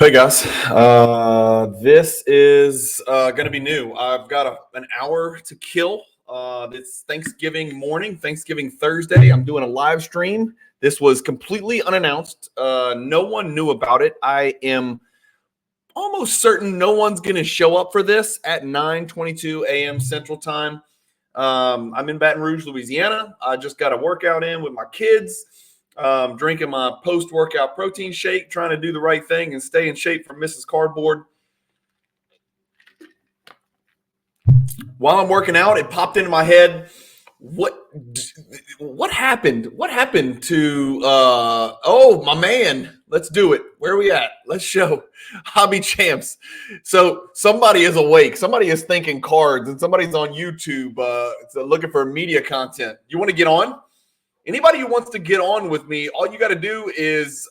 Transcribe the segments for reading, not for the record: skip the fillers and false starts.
Hey guys, this is going to be new. I've got an hour to kill. It's Thanksgiving morning, Thanksgiving Thursday. I'm doing a live stream. This was completely unannounced. No one knew about it. I am almost certain no one's going to show up for this at 9:22 a.m. Central Time. I'm in Baton Rouge, Louisiana. I just got a workout in with my kids. Drinking my post-workout protein shake, trying to do the right thing and stay in shape for Mrs. Cardboard. While I'm working out, it popped into my head, what happened? What happened to, oh, my man, let's do it. Where are we at? Let's show Hobby Champs. So somebody is awake. Somebody is thinking cards, and somebody's on YouTube looking for media content. You want to get on? Anybody who wants to get on with me, all you got to do is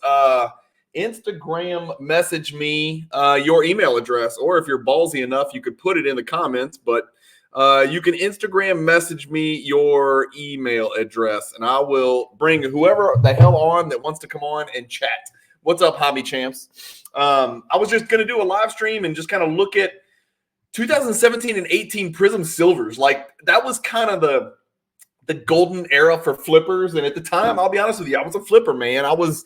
Instagram message me your email address, or if you're ballsy enough, you could put it in the comments, but you can Instagram message me your email address, and I will bring whoever the hell on that wants to come on and chat. What's up, Hobby Champs? I was just going to do a live stream and just kind of look at 2017 and 18 Prism Silvers. Like, that was kind of the golden era for flippers, and at the time, I'll be honest with you, I was a flipper, man. I was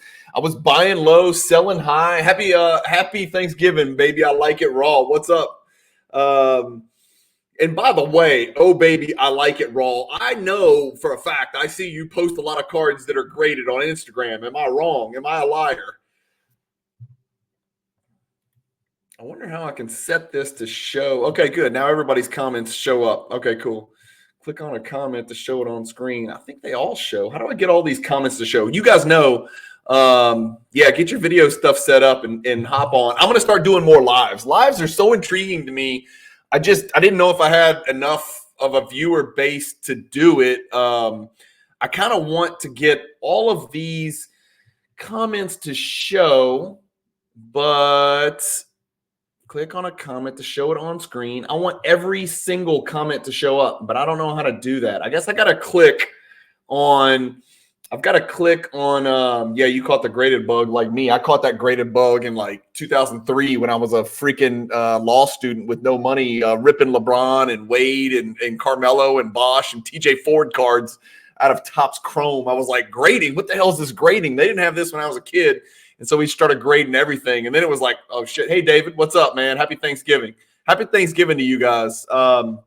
buying low, selling high. Happy Thanksgiving, baby. I like it raw. What's up? And by the way, oh baby, I like it raw. I know for a fact I see you post a lot of cards that are graded on Instagram. Am I wrong? Am I a liar? I wonder how I can set this to show. Okay, good. Now everybody's comments show up. Okay, cool. Click on a comment to show it on screen. I think they all show. How do I get all these comments to show? You guys know, yeah, get your video stuff set up and hop on. I'm going to start doing more lives. Lives are so intriguing to me. I didn't know if I had enough of a viewer base to do it. I kind of want to get all of these comments to show, but click on a comment to show it on screen. I want every single comment to show up, but I don't know how to do that. I guess I got to click on, yeah, you caught the graded bug like me. I caught that graded bug in like 2003 when I was a freaking law student with no money, ripping LeBron and Wade and Carmelo and Bosch and TJ Ford cards out of Topps Chrome. I was like, grading? What the hell is this grading? They didn't have this when I was a kid. And so we started grading everything. And then it was like, oh, shit. Hey, David, what's up, man? Happy Thanksgiving. Happy Thanksgiving to you guys. I'm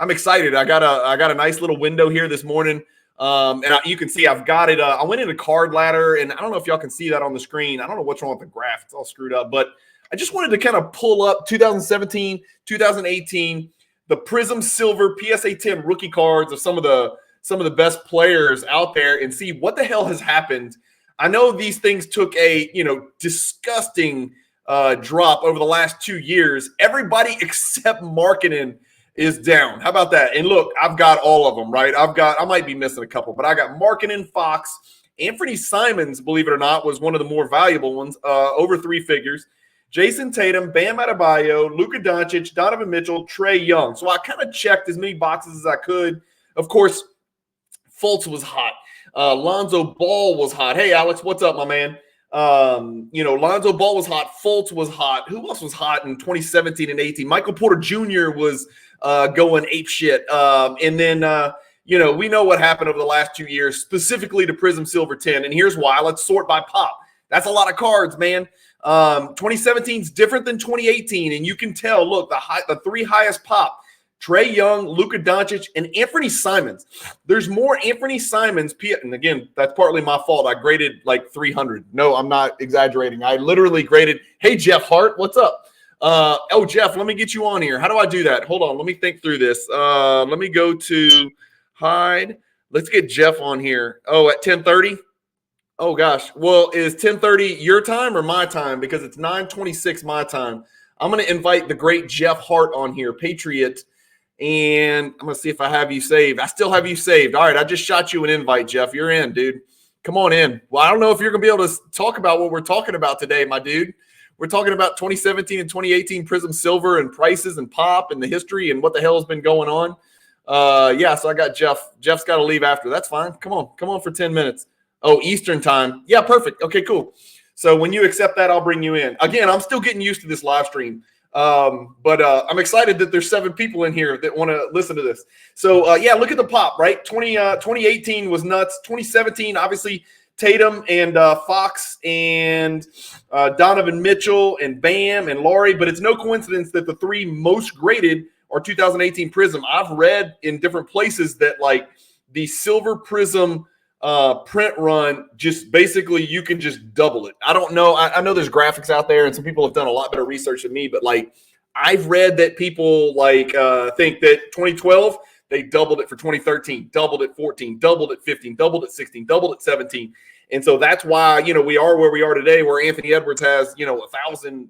excited. I got a nice little window here this morning. You can see I've got it. I went into Card Ladder, and I don't know if y'all can see that on the screen. I don't know what's wrong with the graph. It's all screwed up. But I just wanted to kind of pull up 2017, 2018, the Prism Silver PSA 10 rookie cards of some of the best players out there and see what the hell has happened. I know these things took a, disgusting drop over the last 2 years. Everybody except marketing is down. How about that? And look, I've got all of them, right? I might be missing a couple, but I got marketing, Fox, Anthony Simons, believe it or not, was one of the more valuable ones, over 3 figures. Jason Tatum, Bam Adebayo, Luka Doncic, Donovan Mitchell, Trae Young. So I kind of checked as many boxes as I could. Of course, Fultz was hot. Lonzo Ball was hot. Hey, Alex, what's up, my man? Lonzo Ball was hot. Fultz was hot. Who else was hot in 2017 and 18? Michael Porter Jr. was going ape shit. And then, we know what happened over the last 2 years, specifically to Prism Silver 10. And here's why. Let's sort by pop. That's a lot of cards, man. 2017 is different than 2018. And you can tell, look, the 3 highest pop, Trae Young, Luka Doncic, and Anthony Simons. There's more Anthony Simons. And again, that's partly my fault. I graded like 300. No, I'm not exaggerating. I literally graded. Hey, Jeff Hart, what's up? Oh, Jeff, let me get you on here. How do I do that? Hold on. Let me think through this. Let me go to hide. Let's get Jeff on here. Oh, at 10:30? Oh, gosh. Well, is 10:30 your time or my time? Because it's 9:26 my time. I'm going to invite the great Jeff Hart on here, Patriot. And I'm going to see if I have you saved. I still have you saved. All right, I just shot you an invite, Jeff. You're in, dude. Come on in. Well, I don't know if you're going to be able to talk about what we're talking about today, my dude. We're talking about 2017 and 2018 Prism Silver and prices and pop and the history and what the hell has been going on. Yeah, so I got Jeff. Jeff's got to leave after. That's fine. Come on for 10 minutes. Oh, Eastern time. Yeah, perfect. Okay, cool. So when you accept that, I'll bring you in. Again, I'm still getting used to this live stream. But I'm excited that there's 7 people in here that want to listen to this. So yeah, look at the pop, right? 2018 was nuts. 2017, obviously Tatum and Fox and Donovan Mitchell and Bam and Laurie, but it's no coincidence that the 3 most graded are 2018 Prism. I've read in different places that like the silver Prism print run, just basically you can just double it. I don't know. I know there's graphics out there and some people have done a lot better research than me, but like I've read that people like think that 2012 they doubled it for 2013, doubled it 14, doubled it 15, doubled it 16, doubled it 17. And so that's why, we are where we are today, where Anthony Edwards has, 1,000,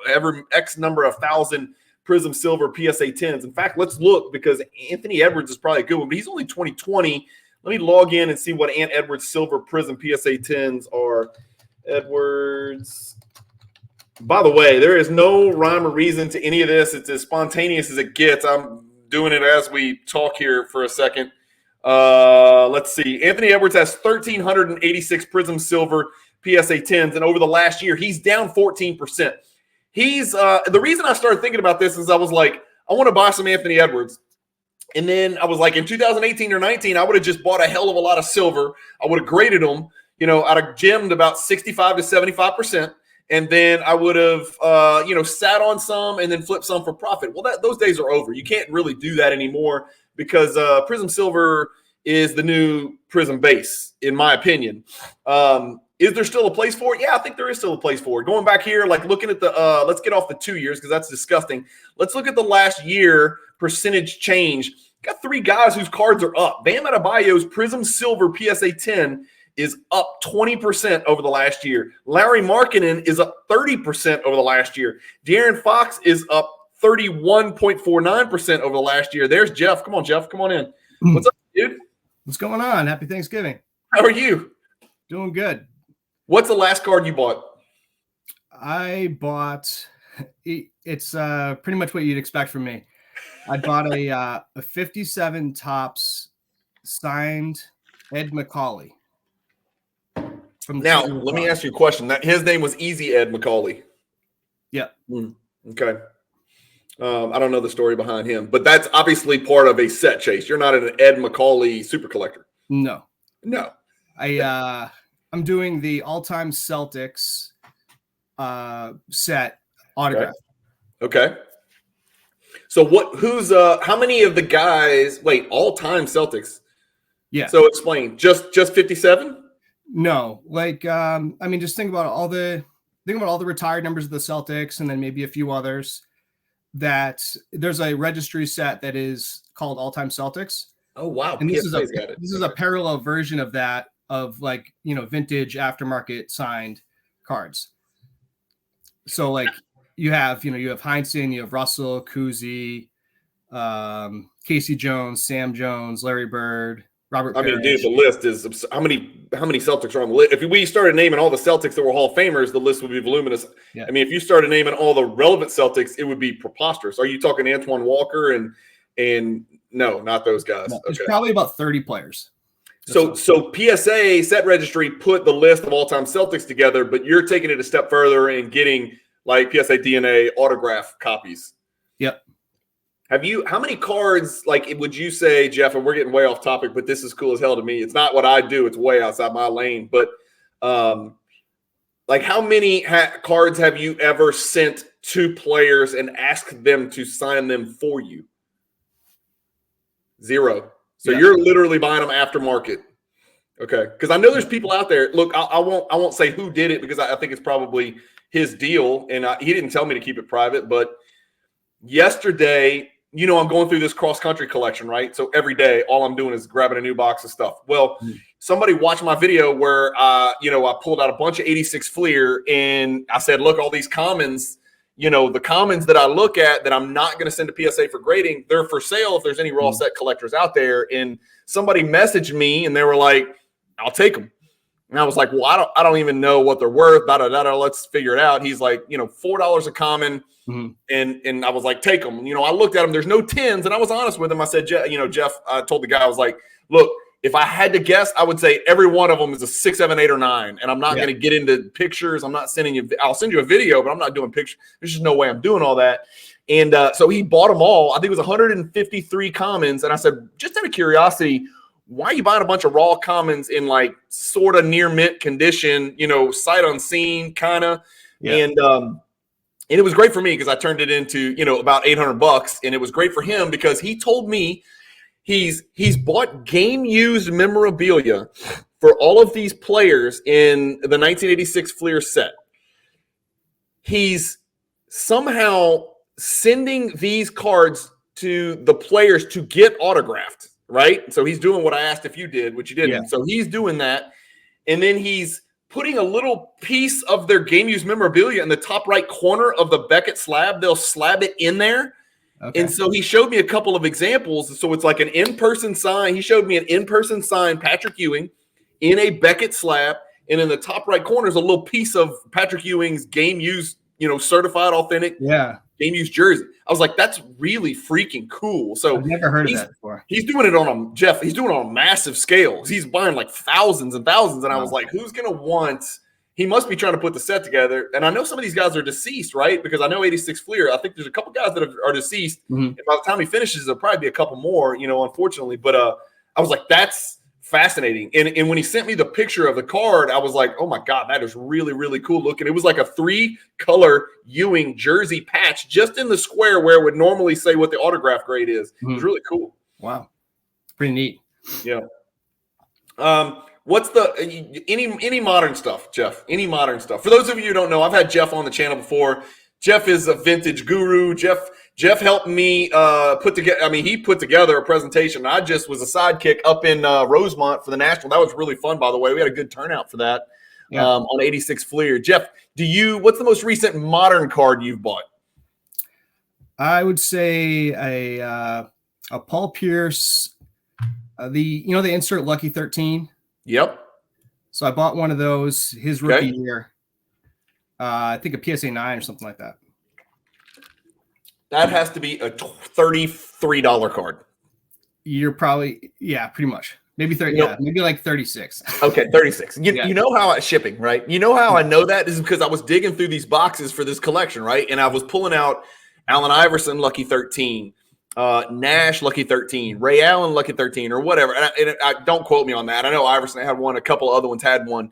every X number of 1,000 Prism Silver PSA 10s. In fact, let's look because Anthony Edwards is probably a good one, but he's only 2020. Let me log in and see what Ant Edwards Silver Prism PSA 10s are. Edwards. By the way, there is no rhyme or reason to any of this. It's as spontaneous as it gets. I'm doing it as we talk here for a second. Let's see. Anthony Edwards has 1,386 Prism Silver PSA 10s, and over the last year, he's down 14%. He's the reason I started thinking about this is I was like, I want to buy some Anthony Edwards. And then I was like, in 2018 or 19, I would have just bought a hell of a lot of silver. I would have graded them, I'd have gemmed about 65 to 75%. And then I would have, sat on some and then flipped some for profit. Well, those days are over. You can't really do that anymore because Prism Silver is the new Prism base, in my opinion. Is there still a place for it? Yeah, I think there is still a place for it. Going back here, like looking at the let's get off the 2 years because that's disgusting. Let's look at the last year percentage change. Got 3 guys whose cards are up. Bam Adebayo's Prism Silver PSA 10 is up 20% over the last year. Larry Markkinen is up 30% over the last year. De'Aaron Fox is up 31.49% over the last year. There's Jeff. Come on, Jeff. Come on in. What's up, dude? What's going on? Happy Thanksgiving. How are you? Doing good. What's the last card you bought? I bought, it's pretty much what you'd expect from me. I bought a 57 Topps signed Ed McCauley. Now, let me ask you a question. His name was Easy Ed McCauley. Yeah. Okay. I don't know the story behind him, but that's obviously part of a set chase. You're not an Ed McCauley super collector. No. I'm doing the all-time Celtics set autograph. Okay. So who's how many of the guys, all-time Celtics? Yeah. So explain. Just 57? No. Just think about all the retired members of the Celtics and then maybe a few others. That there's a registry set that is called All-Time Celtics. Oh wow! And this is a parallel version of that, of vintage aftermarket signed cards. So you have Heinsohn, you have Russell, Kuzi, Casey Jones, Sam Jones, Larry Bird, Robert Parrish. Dude, the list is how many Celtics are on the list? If we started naming all the Celtics that were Hall of Famers, the list would be voluminous. Yeah. If you started naming all the relevant Celtics, it would be preposterous. Are you talking Antoine Walker and no, not those guys? No, there's probably about 30 players. So PSA set registry put the list of all-time Celtics together, but you're taking it a step further and getting PSA DNA autograph copies. Yep. How many cards, would you say, Jeff, and we're getting way off topic, but this is cool as hell to me. It's not what I do. It's way outside my lane. But how many cards have you ever sent to players and asked them to sign them for you? 0. So You're literally buying them aftermarket. Okay. Because I know there's people out there. Look, I won't say who did it because I think it's probably his deal. And he didn't tell me to keep it private. But yesterday, I'm going through this cross-country collection, right? So every day, all I'm doing is grabbing a new box of stuff. Well, somebody watched my video where, I pulled out a bunch of 86 Fleer, and I said, look, all these commons, the commons that I look at that I'm not going to send to PSA for grading, they're for sale if there's any raw set collectors out there. And somebody messaged me, and they were like, I'll take them. And I was like, well, I don't even know what they're worth. Let's figure it out. He's like, $4 a common. Mm-hmm. And I was like, take them. I looked at them. There's no 10s. And I was honest with him. I said, Jeff, I told the guy, I was like, look, if I had to guess, I would say every one of them is a 6, 7, 8, or 9. And I'm not going to get into pictures. I'm not sending you. I'll send you a video, but I'm not doing pictures. There's just no way I'm doing all that. And so he bought them all. I think it was 153 commons. And I said, just out of curiosity, why are you buying a bunch of raw commons in like sort of near mint condition, you know, sight unseen kind of? Yeah. And it was great for me because I turned it into, you know, about $800. And it was great for him because he told me he's bought game used memorabilia for all of these players in the 1986 Fleer set. He's somehow sending these cards to the players to get autographed, right? So he's doing what I asked if you did, which you didn't. Yeah. So he's doing that. And then he's putting a little piece of their game used memorabilia in the top right corner of the Beckett slab. They'll slab it in there. Okay. And so he showed me a couple of examples. So it's like an in-person sign. He showed me an in-person sign, Patrick Ewing, in a Beckett slab. And in the top right corner is a little piece of Patrick Ewing's game used, you know, certified authentic game used jersey. I was like, that's really freaking cool. So I've never heard of that before. He's doing it on he's doing it on a massive scale. He's buying like thousands and thousands. And I was like, who's going to want, he must be trying to put the set together. And I know some of these guys are deceased, right? Because I know 86 Fleer, I think there's a couple guys that are deceased. Mm-hmm. And by the time he finishes, there'll probably be a couple more, you know, unfortunately. But I was like, that's fascinating. And when he sent me the picture of the card, I was like, oh my God, that is really, really cool looking. It was like a 3-color Ewing jersey patch just in the square where it would normally say what the autograph grade is. Mm-hmm. It was really cool. Wow. Pretty neat. Yeah. What's the any modern stuff, Jeff? Any modern stuff? For those of you who don't know, I've had Jeff on the channel before. Jeff is a vintage guru. Jeff helped me put together. I mean, he put together a presentation. I just was a sidekick up in Rosemont for the National. That was really fun, by the way. We had a good turnout for that on 86 Fleer. Jeff, what's the most recent modern card you've bought? I would say a Paul Pierce, the insert Lucky 13. Yep. So I bought one of those his rookie year. I think a PSA 9 or something like that. That has to be a $33 card. You're probably, pretty much. Maybe 30, maybe like 36. Okay, 36. You know how shipping, right? You know how I know that is because I was digging through these boxes for this collection, right? And I was pulling out Allen Iverson Lucky 13, Nash Lucky 13, Ray Allen Lucky 13, or whatever. And I don't quote me on that. I know Iverson had one, a couple other ones had one.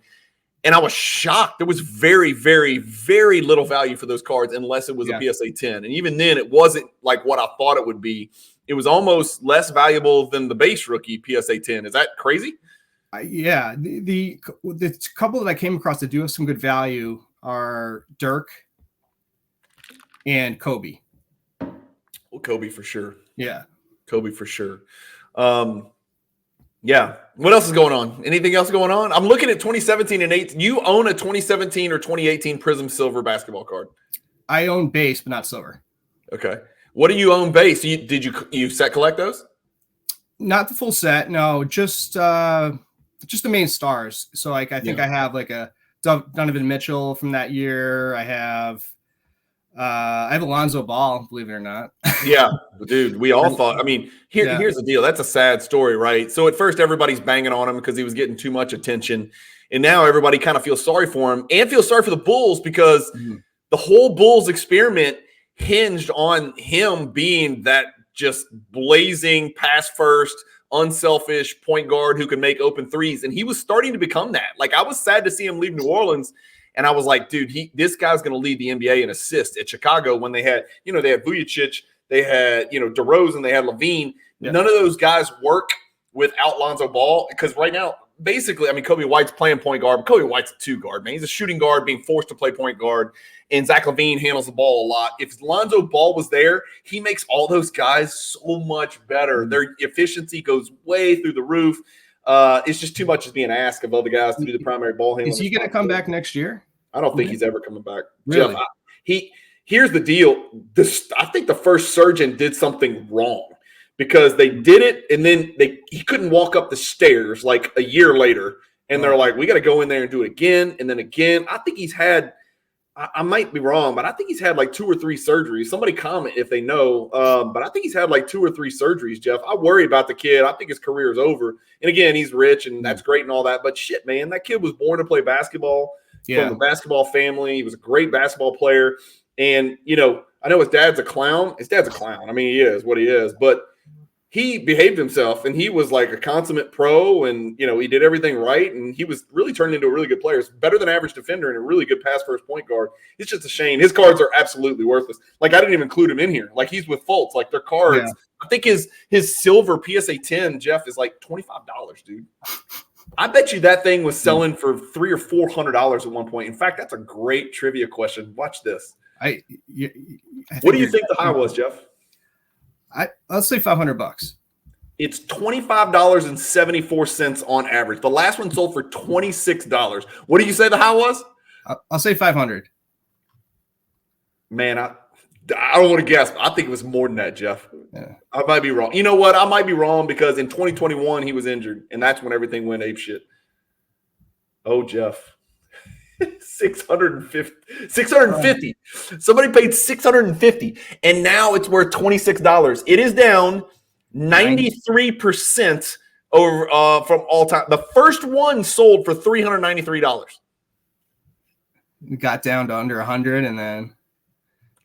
And I was shocked. There was very, very, very little value for those cards unless it was a PSA 10. And even then, it wasn't like what I thought it would be. It was almost less valuable than the base rookie PSA 10. Is that crazy? Yeah. The couple that I came across that do have some good value are Dirk and Kobe. Well, Kobe for sure. Yeah. Kobe for sure. Yeah. What else is going on? Anything else going on? I'm looking at 2017 and 18. You own a 2017 or 2018 Prism Silver basketball card. I own base, but not silver. Okay. What do you own base? Did you set collect those? Not the full set. No, just the main stars. So like I think I have like a Donovan Mitchell from that year. I have Alonzo Ball, believe it or not. Yeah, dude, we all thought. I mean, here's the deal. That's a sad story, right? So at first, everybody's banging on him because he was getting too much attention, and now everybody kind of feels sorry for him and feels sorry for the Bulls because the whole Bulls experiment hinged on him being that just blazing pass first, unselfish point guard who can make open threes, and he was starting to become that. Like I was sad to see him leave New Orleans. And I was like, dude, this guy's going to lead the NBA in assists at Chicago when they had Vujicic, they had, DeRozan, they had Levine. Yeah. None of those guys work without Lonzo Ball because right now, basically, I mean, Kobe White's playing point guard, but Kobe White's a 2 guard, man. He's a shooting guard being forced to play point guard, and Zach LaVine handles the ball a lot. If Lonzo Ball was there, he makes all those guys so much better. Their efficiency goes way through the roof. It's just too much is being asked of other guys to do the primary ball handling. Is he going to come back next year? I don't think he's ever coming back. Really? Jeff, here's the deal. I think the first surgeon did something wrong because they did it and then he couldn't walk up the stairs like a year later. And they're like, we got to go in there and do it again and then again. I think he's had I might be wrong, but I think he's had like 2 or 3 surgeries. Somebody comment if they know. But I think he's had like 2 or 3 surgeries, Jeff. I worry about the kid. I think his career is over. And again, he's rich and that's great and all that. But shit, man, that kid was born to play basketball from a basketball family. He was a great basketball player. And, you know, I know his dad's a clown. His dad's a clown. I mean, he is what he is. But he behaved himself and he was like a consummate pro and, you know, he did everything right. And he was really turned into a really good player. He's better than average defender and a really good pass first point guard. It's just a shame. His cards are absolutely worthless. Like, I didn't even include him in here. Like, he's with Fultz. Like, their cards. Yeah. I think his silver PSA 10, Jeff, is like $25, dude. I bet you that thing was selling for $300 or $400 at one point. In fact, that's a great trivia question. Watch this. I what do you think the high was, Jeff? I'll say $500. It's $25.74 on average. The last one sold for $26. What do you say the high was? I'll say 500. Man, I don't want to guess. I think it was more than that, Jeff. Yeah. I might be wrong. You know what? I might be wrong because in 2021 he was injured, and that's when everything went apeshit. Oh, Jeff. 650. Somebody paid $650 and now it's worth $26. It is down 93% over from all time. The first one sold for $393. We got down to under 100 and then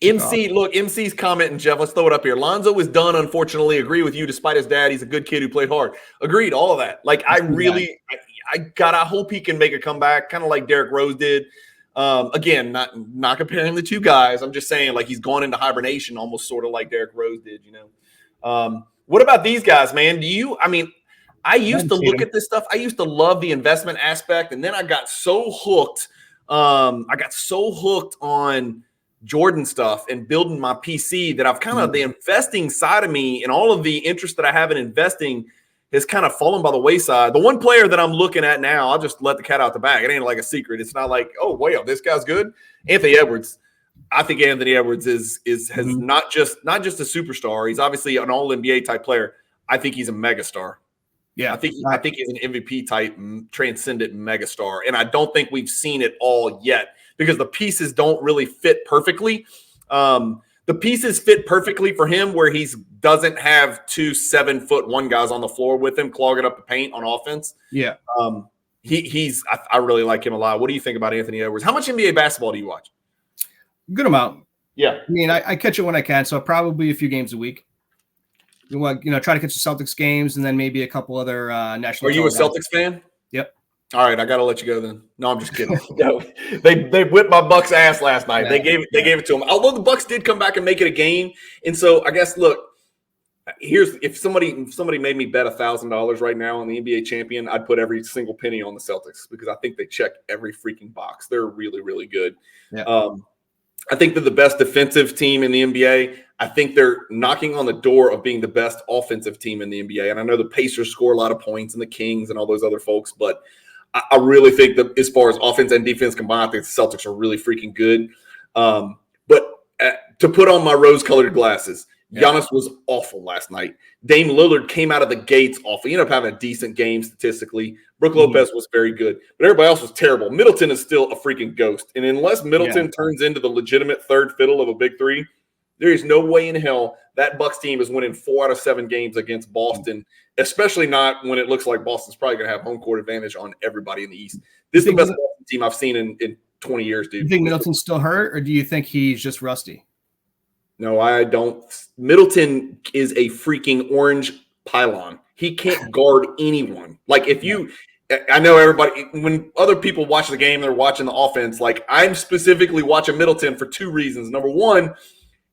MC's commenting, Jeff. Let's throw it up here. Lonzo is done, unfortunately. Agree with you, despite his dad. He's a good kid who played hard. Agreed, all of that. Like, I hope he can make a comeback, kind of like Derrick Rose did. Again, not comparing the two guys. I'm just saying, like, he's gone into hibernation almost sort of like Derrick Rose did, you know. What about these guys, man? I used to look at this stuff. I used to love the investment aspect, and then I got so hooked. On Jordan stuff and building my PC that I've kind of the investing side of me and all of the interest that I have in investing has kind of fallen by the wayside. The one player that I'm looking at now, I'll just let the cat out the bag. It ain't like a secret. It's not like, oh, wow, this guy's good. Anthony Edwards. I think Anthony Edwards has not just a superstar. He's obviously an all NBA type player. I think he's a megastar. Yeah, I think he's an MVP type transcendent megastar. And I don't think we've seen it all yet because the pieces don't really fit perfectly. The pieces fit perfectly for him where he doesn't have 2 7'1" guys on the floor with him clogging up the paint on offense. Yeah. I really like him a lot. What do you think about Anthony Edwards? How much NBA basketball do you watch? Good amount. Yeah. I mean, I catch it when I can, so probably a few games a week. Try to catch the Celtics games and then maybe a couple other national. Are you a Celtics fan? Yep. All right, I got to let you go then. No, I'm just kidding. No, they whipped my Bucks ass last night. Yeah, they gave it to them. Although the Bucks did come back and make it a game, and so I guess if somebody made me bet $1,000 right now on the NBA champion, I'd put every single penny on the Celtics because I think they check every freaking box. They're really, really good. Yeah. I think they're the best defensive team in the NBA. I think they're knocking on the door of being the best offensive team in the NBA. And I know the Pacers score a lot of points and the Kings and all those other folks, but I really think that as far as offense and defense combined, I think the Celtics are really freaking good. But to put on my rose-colored glasses, Giannis was awful last night. Dame Lillard came out of the gates awful. He ended up having a decent game statistically. Brook Lopez was very good, but everybody else was terrible. Middleton is still a freaking ghost. And unless Middleton turns into the legitimate third fiddle of a big three, there is no way in hell that Bucks team is winning 4 out of 7 games against Boston, especially not when it looks like Boston's probably going to have home court advantage on everybody in the East. This is the best Boston team I've seen in 20 years, dude. Do you think Middleton's still hurt, or do you think he's just rusty? No, I don't. Middleton is a freaking orange pylon. He can't guard anyone. Like, I know everybody, when other people watch the game, they're watching the offense. Like, I'm specifically watching Middleton for 2 reasons. Number one,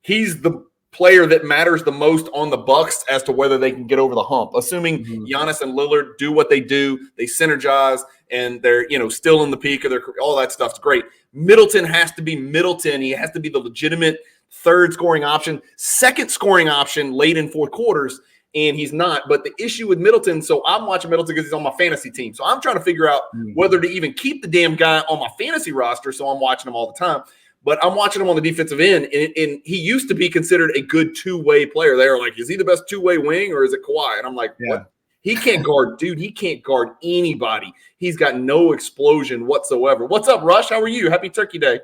he's the player that matters the most on the Bucks as to whether they can get over the hump. Assuming Giannis and Lillard do what they do, they synergize, and they're still in the peak of their career. All that stuff's great. Middleton has to be Middleton. He has to be the legitimate third scoring option, second scoring option late in fourth quarters, and he's not. But the issue with Middleton, so I'm watching Middleton because he's on my fantasy team. So I'm trying to figure out whether to even keep the damn guy on my fantasy roster, so I'm watching him all the time. But I'm watching him on the defensive end, and he used to be considered a good two-way player. They were like, is he the best two-way wing, or is it Kawhi? And I'm like, what? He can't guard, dude. He can't guard anybody. He's got no explosion whatsoever. What's up, Rush? How are you? Happy Turkey Day.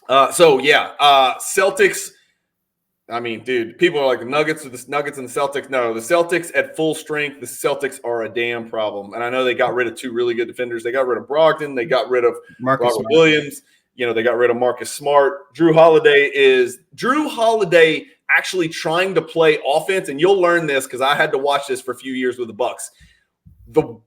Celtics. I mean, dude, people are like the Nuggets and the Celtics. No, the Celtics at full strength, the Celtics are a damn problem. And I know they got rid of two really good defenders. They got rid of Brogdon. They got rid of Robert Williams. You know, they got rid of Marcus Smart. Drew Holiday actually trying to play offense, and you'll learn this because I had to watch this for a few years with the Bucks. The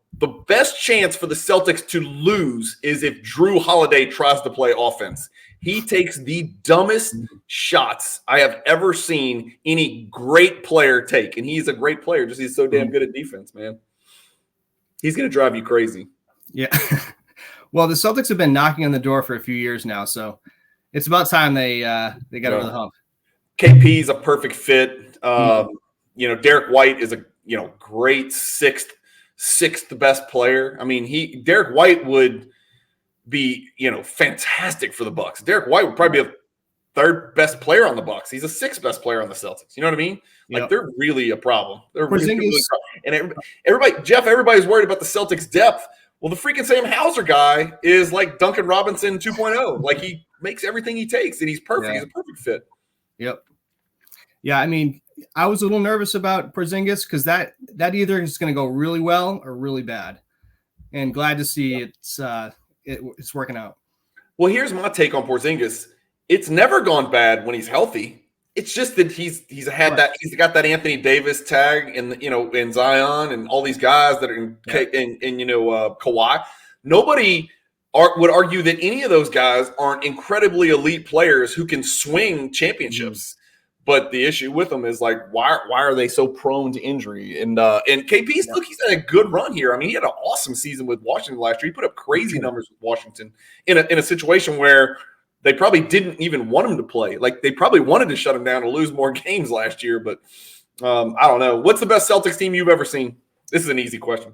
best chance for the Celtics to lose is if Drew Holiday tries to play offense. He takes the dumbest shots I have ever seen any great player take, and he's a great player. Just he's so damn good at defense, man. He's going to drive you crazy. Yeah. Well, the Celtics have been knocking on the door for a few years now, so it's about time they got over the hump. KP is a perfect fit. You know, Derek White is a great sixth best player. I mean, Derek White would be fantastic for the Bucks. Derek White would probably be a third best player on the Bucks. He's a sixth best player on the Celtics. You know what I mean? Like they're really a problem. They're really and everybody's worried about the Celtics' depth. Well, the freaking Sam Hauser guy is like Duncan Robinson 2.0. Like he makes everything he takes, and he's perfect. Yeah. He's a perfect fit. Yep. Yeah, I mean, I was a little nervous about Porzingis because that either is going to go really well or really bad, and glad to see it's working out. Well, here's my take on Porzingis. It's never gone bad when he's healthy. It's just that he's got that Anthony Davis tag in Zion and all these guys that are in Kawhi. Nobody would argue that any of those guys aren't incredibly elite players who can swing championships. But the issue with them is like, why are they so prone to injury? And KP's he's had a good run here. I mean, he had an awesome season with Washington last year. He put up crazy numbers with Washington in a situation where they probably didn't even want him to play. Like they probably wanted to shut him down and lose more games last year. But I don't know. What's the best Celtics team you've ever seen? This is an easy question.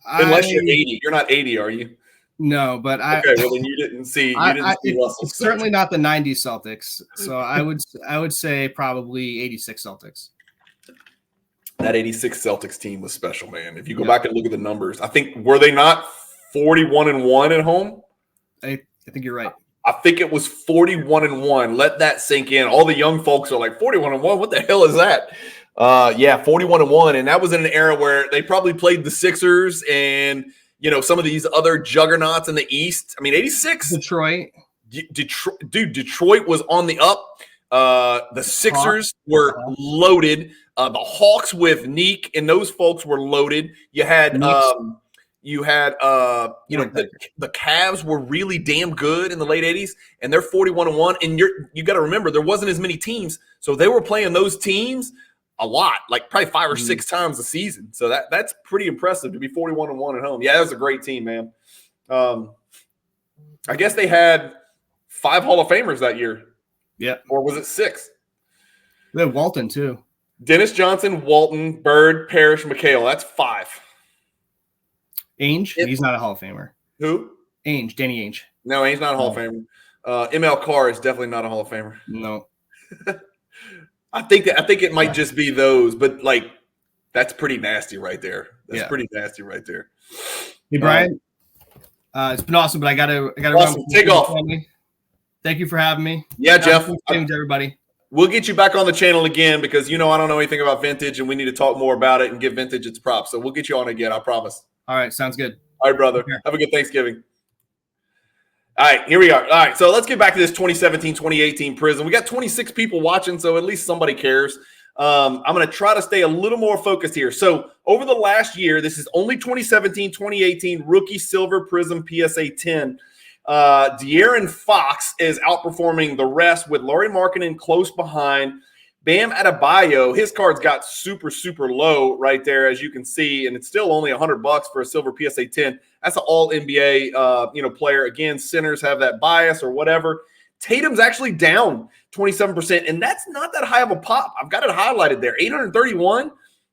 Unless you're 80. You're not 80, are you? No, but okay. Well, then you didn't see Russell. It's certainly not the '90s Celtics. So I would say probably '86 Celtics. That '86 Celtics team was special, man. If you go back and look at the numbers, I think were they not 41-1 at home? I think you're right. I think it was 41-1. Let that sink in. All the young folks are like 41-1. What the hell is that? 41-1, and that was in an era where they probably played the Sixers and some of these other juggernauts in the East. I mean, 86. Detroit was on the up. The Sixers were loaded. The Hawks with Neek and those folks were loaded. You had the Cavs were really damn good in the late 80s, and they're 41-1. And you got to remember there wasn't as many teams, so they were playing those teams a lot, like probably 5 or 6 times a season. So that's pretty impressive to be 41-1 at home. Yeah, that was a great team, man. I guess they had 5 Hall of Famers that year. Yeah. Or was it 6? They had Walton, too. Dennis Johnson, Walton, Bird, Parrish, McHale. That's 5. Ainge? He's not a Hall of Famer. Who? Ainge, Danny Ainge. No, he's not a Hall of Famer. ML Carr is definitely not a Hall of Famer. No. I think it might just be those, but like that's pretty nasty right there. That's pretty nasty right there. Hey Brian, it's been awesome, but I gotta awesome. Take off. Thank you for having me. Yeah, Jeff. Thanks everybody. We'll get you back on the channel again because I don't know anything about vintage, and we need to talk more about it and give vintage its props. So we'll get you on again. I promise. All right, sounds good. All right, brother. Have a good Thanksgiving. All right, here we are. All right, so let's get back to this 2017-2018 Prism. We got 26 people watching, so at least somebody cares. I'm going to try to stay a little more focused here. So over the last year, this is only 2017-2018 Rookie Silver Prism PSA 10. De'Aaron Fox is outperforming the rest with Lauri Markkanen close behind. Bam Adebayo, his cards got super, super low right there, as you can see, and it's still only $100 for a silver PSA 10. That's an all NBA, player. Again, centers have that bias or whatever. Tatum's actually down 27%, and that's not that high of a pop. I've got it highlighted there. 831.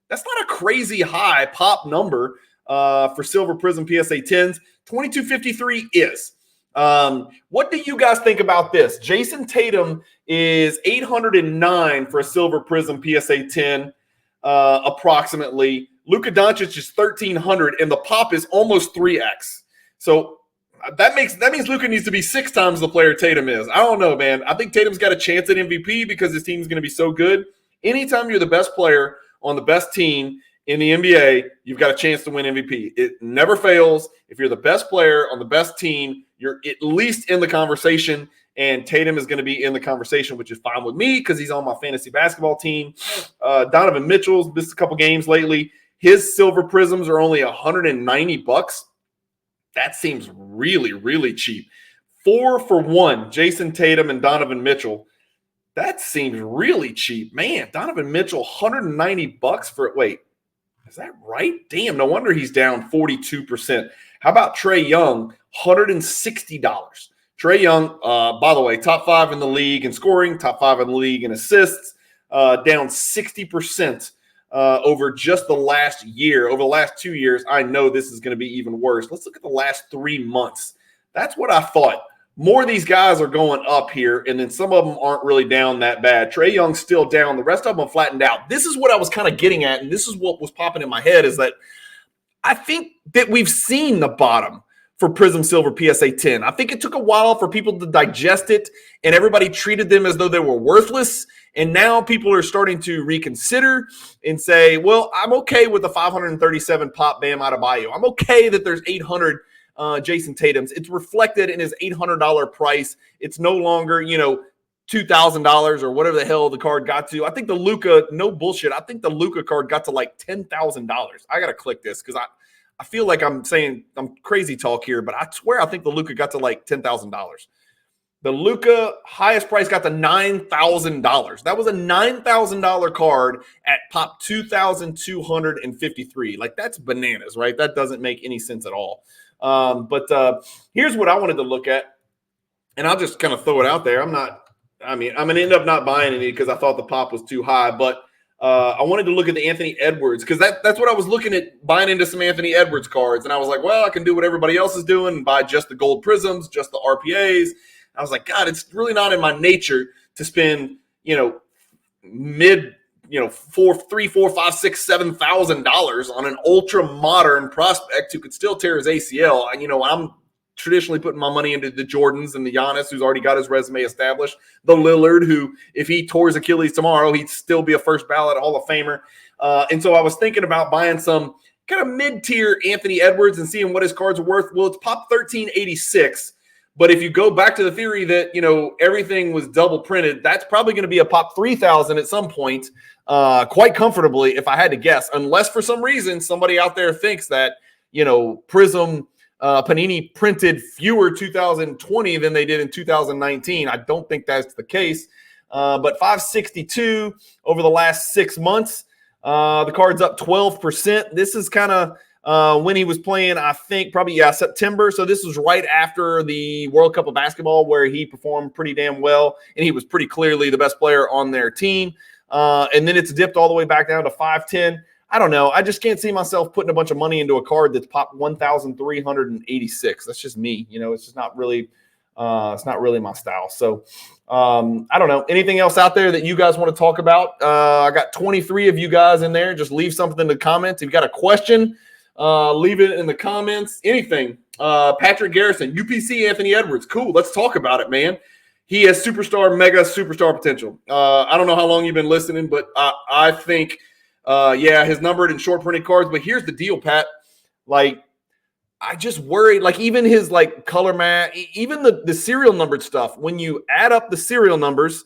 That's not a crazy high pop number for silver Prism PSA 10s. 2253 is. What do you guys think about this? Jason Tatum is 809 for a silver Prism PSA 10. approximately. Luka Doncic is 1,300, and the pop is almost 3x. So that means Luka needs to be 6 times the player Tatum is. I don't know, man. I think Tatum's got a chance at MVP because his team's going to be so good. Anytime you're the best player on the best team in the NBA, you've got a chance to win MVP. It never fails. If you're the best player on the best team, you're at least in the conversation, and Tatum is going to be in the conversation, which is fine with me because he's on my fantasy basketball team. Donovan Mitchell's missed a couple games lately. His silver prisms are only $190. That seems really, really cheap. 4 for 1, Jason Tatum and Donovan Mitchell. That seems really cheap. Man, Donovan Mitchell, $190 for it. Wait, is that right? Damn, no wonder he's down 42%. How about Trae Young, $160? Trae Young, by the way, top 5 in the league in scoring, top 5 in the league in assists, down 60% over just the last year. Over the last 2 years, I know this is going to be even worse. Let's look at the last 3 months. That's what I thought. More of these guys are going up here, and then some of them aren't really down that bad. Trae Young's still down. The rest of them flattened out. This is what I was kind of getting at, and this is what was popping in my head, is that I think that we've seen the bottom for Prism Silver PSA 10. I think it took a while for people to digest it, and everybody treated them as though they were worthless. And now people are starting to reconsider and say, well, I'm okay with the 537 pop Bam Adebayo. I'm okay that there's 800 Jason Tatum's. It's reflected in his $800 price. It's no longer, $2,000 or whatever the hell the card got to. I think the Luka, no bullshit, I think the Luka card got to like $10,000. I got to click this because I feel like I'm saying I'm crazy talk here, but I swear I think the Luka got to like $10,000. The Luka highest price got to $9,000. That was a $9,000 card at pop 2,253. Like, that's bananas, right? That doesn't make any sense at all. But here's what I wanted to look at, and I'll just kind of throw it out there. I'm going to end up not buying any because I thought the pop was too high, but I wanted to look at the Anthony Edwards because that's what I was looking at, buying into some Anthony Edwards cards. And I was like, well, I can do what everybody else is doing and buy just the gold prisms, just the RPAs. I was like, God, it's really not in my nature to spend, mid, $3,000, $4,000, $5,000, $6,000, $7,000 on an ultra modern prospect who could still tear his ACL. I'm traditionally putting my money into the Jordans and the Giannis, who's already got his resume established. The Lillard, who, if he tore his Achilles tomorrow, he'd still be a first ballot Hall of Famer. And so I was thinking about buying some kind of mid-tier Anthony Edwards and seeing what his cards are worth. Well, it's pop 1386. But if you go back to the theory that, everything was double printed, that's probably going to be a pop 3,000 at some point, quite comfortably, if I had to guess, unless for some reason somebody out there thinks that, Prism Panini printed fewer 2020 than they did in 2019. I don't think that's the case. But 562 over the last 6 months, the card's up 12%. This is kind of when he was playing, I think probably, September. So this was right after the World Cup of Basketball where he performed pretty damn well, and he was pretty clearly the best player on their team. And then it's dipped all the way back down to 510. I don't know. I just can't see myself putting a bunch of money into a card that's popped 1,386. That's just me. It's just not really it's not really my style. So I don't know. Anything else out there that you guys want to talk about? I got 23 of you guys in there. Just leave something in the comments. If you got a question, leave it in the comments. Anything. Patrick Garrison, UPC Anthony Edwards. Cool. Let's talk about it, man. He has mega superstar potential. I don't know how long you've been listening, but I think, his numbered and short printed cards. But here's the deal, Pat. Like, I just worried, like, even his color mat, even the serial numbered stuff. When you add up the serial numbers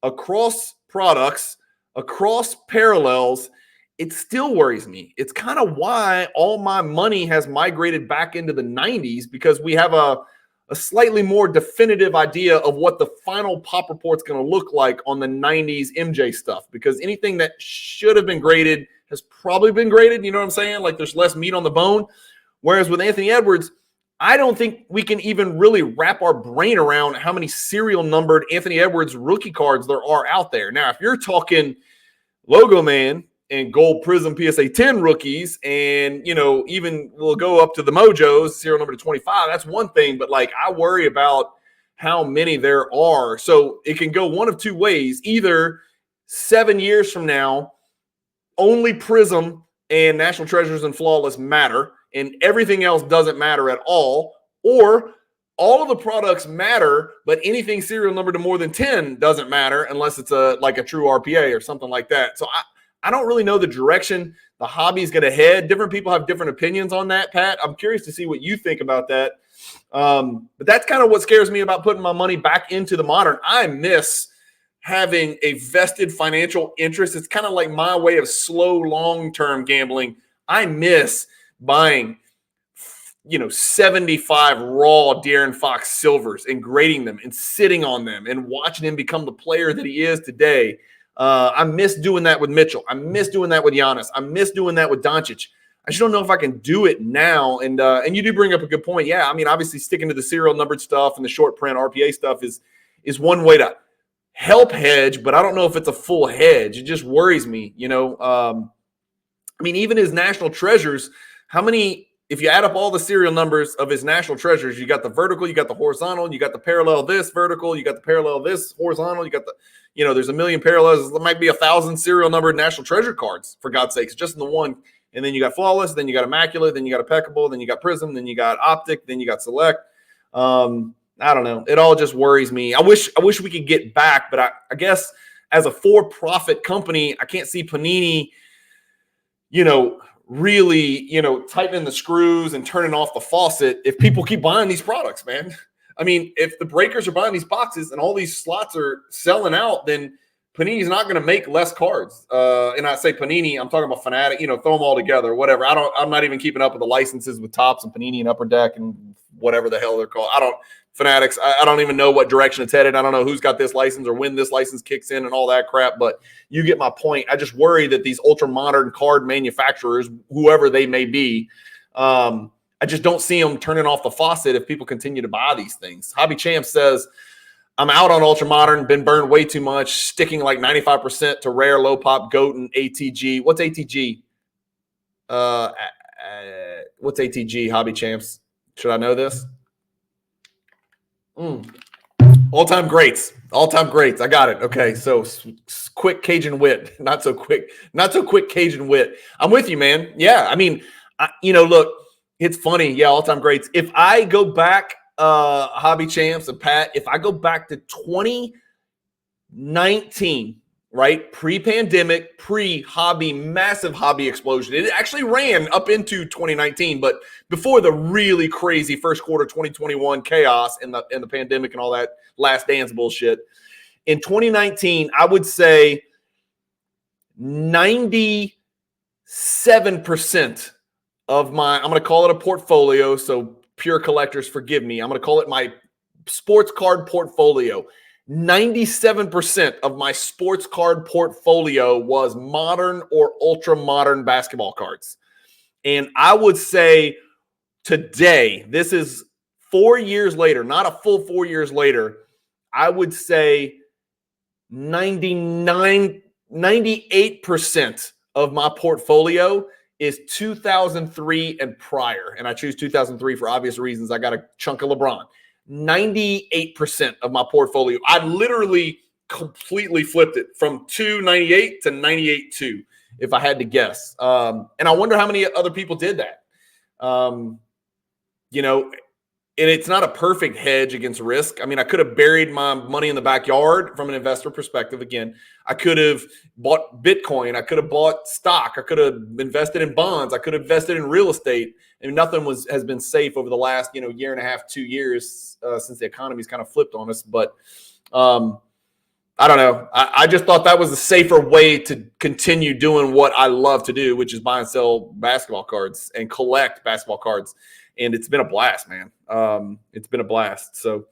across products, across parallels, it still worries me. It's kind of why all my money has migrated back into the 90s, because we have a slightly more definitive idea of what the final pop report's going to look like on the 90s MJ stuff, because anything that should have been graded has probably been graded. You know what I'm saying? Like, there's less meat on the bone. Whereas with Anthony Edwards, I don't think we can even really wrap our brain around how many serial numbered Anthony Edwards rookie cards there are out there. Now, if you're talking Logo Man and Gold Prism PSA 10 rookies, and, even we'll go up to the Mojos, serial number to 25, that's one thing. But, I worry about how many there are. So it can go one of two ways. Either 7 years from now, only Prism and National Treasures and Flawless matter, and everything else doesn't matter at all, or all of the products matter, but anything serial numbered to more than 10 doesn't matter unless it's like a true RPA or something like that. So I don't really know the direction the hobby's going to head. Different people have different opinions on that, Pat. I'm curious to see what you think about that. But that's kind of what scares me about putting my money back into the modern. I miss having a vested financial interest. It's kind of like my way of slow, long-term gambling. I miss buying 75 raw De'Aaron Fox silvers and grading them and sitting on them and watching him become the player that he is today. I miss doing that with Mitchell. I miss doing that with Giannis. I miss doing that with Doncic. I just don't know if I can do it now. And you do bring up a good point. Yeah, I mean, obviously sticking to the serial numbered stuff and the short print RPA stuff is one way to help hedge, but I don't know if it's a full hedge. It just worries me, I mean, even his National Treasures, how many, if you add up all the serial numbers of his National Treasures, you got the vertical, you got the horizontal, you got the parallel this vertical, you got the parallel this horizontal, you got the, there's a million parallels. There might be 1,000 serial numbered National Treasure cards, for God's sakes, just in the one. And then you got Flawless, then you got Immaculate, then you got Impeccable, then you got Prism, then you got Optic, then you got Select. I don't know. It all just worries me. I wish we could get back, but I guess as a for-profit company, I can't see Panini, really, tightening the screws and turning off the faucet if people keep buying these products, man. I mean, if the breakers are buying these boxes and all these slots are selling out, then Panini's not going to make less cards. And I say Panini, I'm talking about Fanatic, throw them all together, whatever. I'm not even keeping up with the licenses with Topps and Panini and Upper Deck and whatever the hell they're called. Fanatics, I don't even know what direction it's headed. I don't know who's got this license or when this license kicks in and all that crap, but you get my point. I just worry that these ultra-modern card manufacturers, whoever they may be, I just don't see them turning off the faucet if people continue to buy these things. Hobby Champ says, I'm out on ultra-modern, been burned way too much, sticking like 95% to rare, low-pop, GOAT, and ATG. What's ATG? What's ATG, Hobby Champs? Should I know this? All-time greats. I got it. Okay, so quick Cajun wit. Not so quick Cajun wit. I'm with you, man. Yeah, I mean, look, it's funny. Yeah, all-time greats. If I go back, Hobby Champs and Pat, if I go back to 2019, right, pre-pandemic, pre-hobby, massive hobby explosion. It actually ran up into 2019, but before the really crazy first quarter 2021 chaos and the pandemic and all that last dance bullshit. In 2019, I would say 97% of my, I'm going to call it a portfolio, so pure collectors, forgive me. I'm going to call it my sports card portfolio. 97% of my sports card portfolio was modern or ultra modern basketball cards. And I would say today, this is 4 years later, not a full 4 years later, I would say 98% of my portfolio is 2003 and prior. And I choose 2003 for obvious reasons. I got a chunk of LeBron. 98% of my portfolio. I literally completely flipped it from 298 to 98.2, if I had to guess. And I wonder how many other people did that. And it's not a perfect hedge against risk. I mean, I could have buried my money in the backyard from an investor perspective. Again, I could have bought Bitcoin. I could have bought stock. I could have invested in bonds. I could have invested in real estate. And nothing has been safe over the last, year and a half, 2 years since the economy's kind of flipped on us. But I don't know. I just thought that was a safer way to continue doing what I love to do, which is buy and sell basketball cards and collect basketball cards. And it's been a blast, man. It's been a blast. So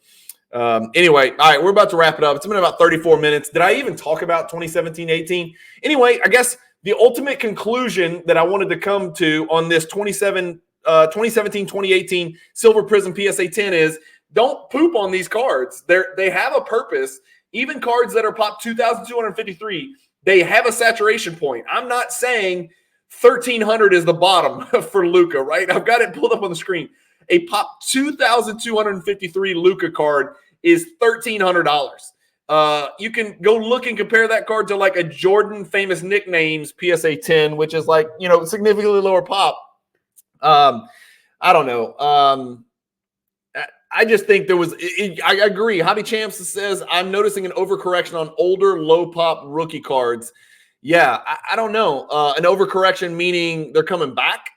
anyway, all right, we're about to wrap it up. It's been about 34 minutes. Did I even talk about 2017-18? Anyway, I guess the ultimate conclusion that I wanted to come to on this 2017-2018 Silver Prism PSA 10 is don't poop on these cards. They have a purpose. Even cards that are pop 2,253, they have a saturation point. I'm not saying 1,300 is the bottom for Luka, right? I've got it pulled up on the screen. A pop 2,253 Luka card is $1,300. You can go look and compare that card to like a Jordan famous nicknames PSA 10, which is like, you know, significantly lower pop. I don't know. I just think there was, I agree. Hobby Champs says, I'm noticing an overcorrection on older low pop rookie cards. Yeah, I don't know. An overcorrection meaning they're coming back.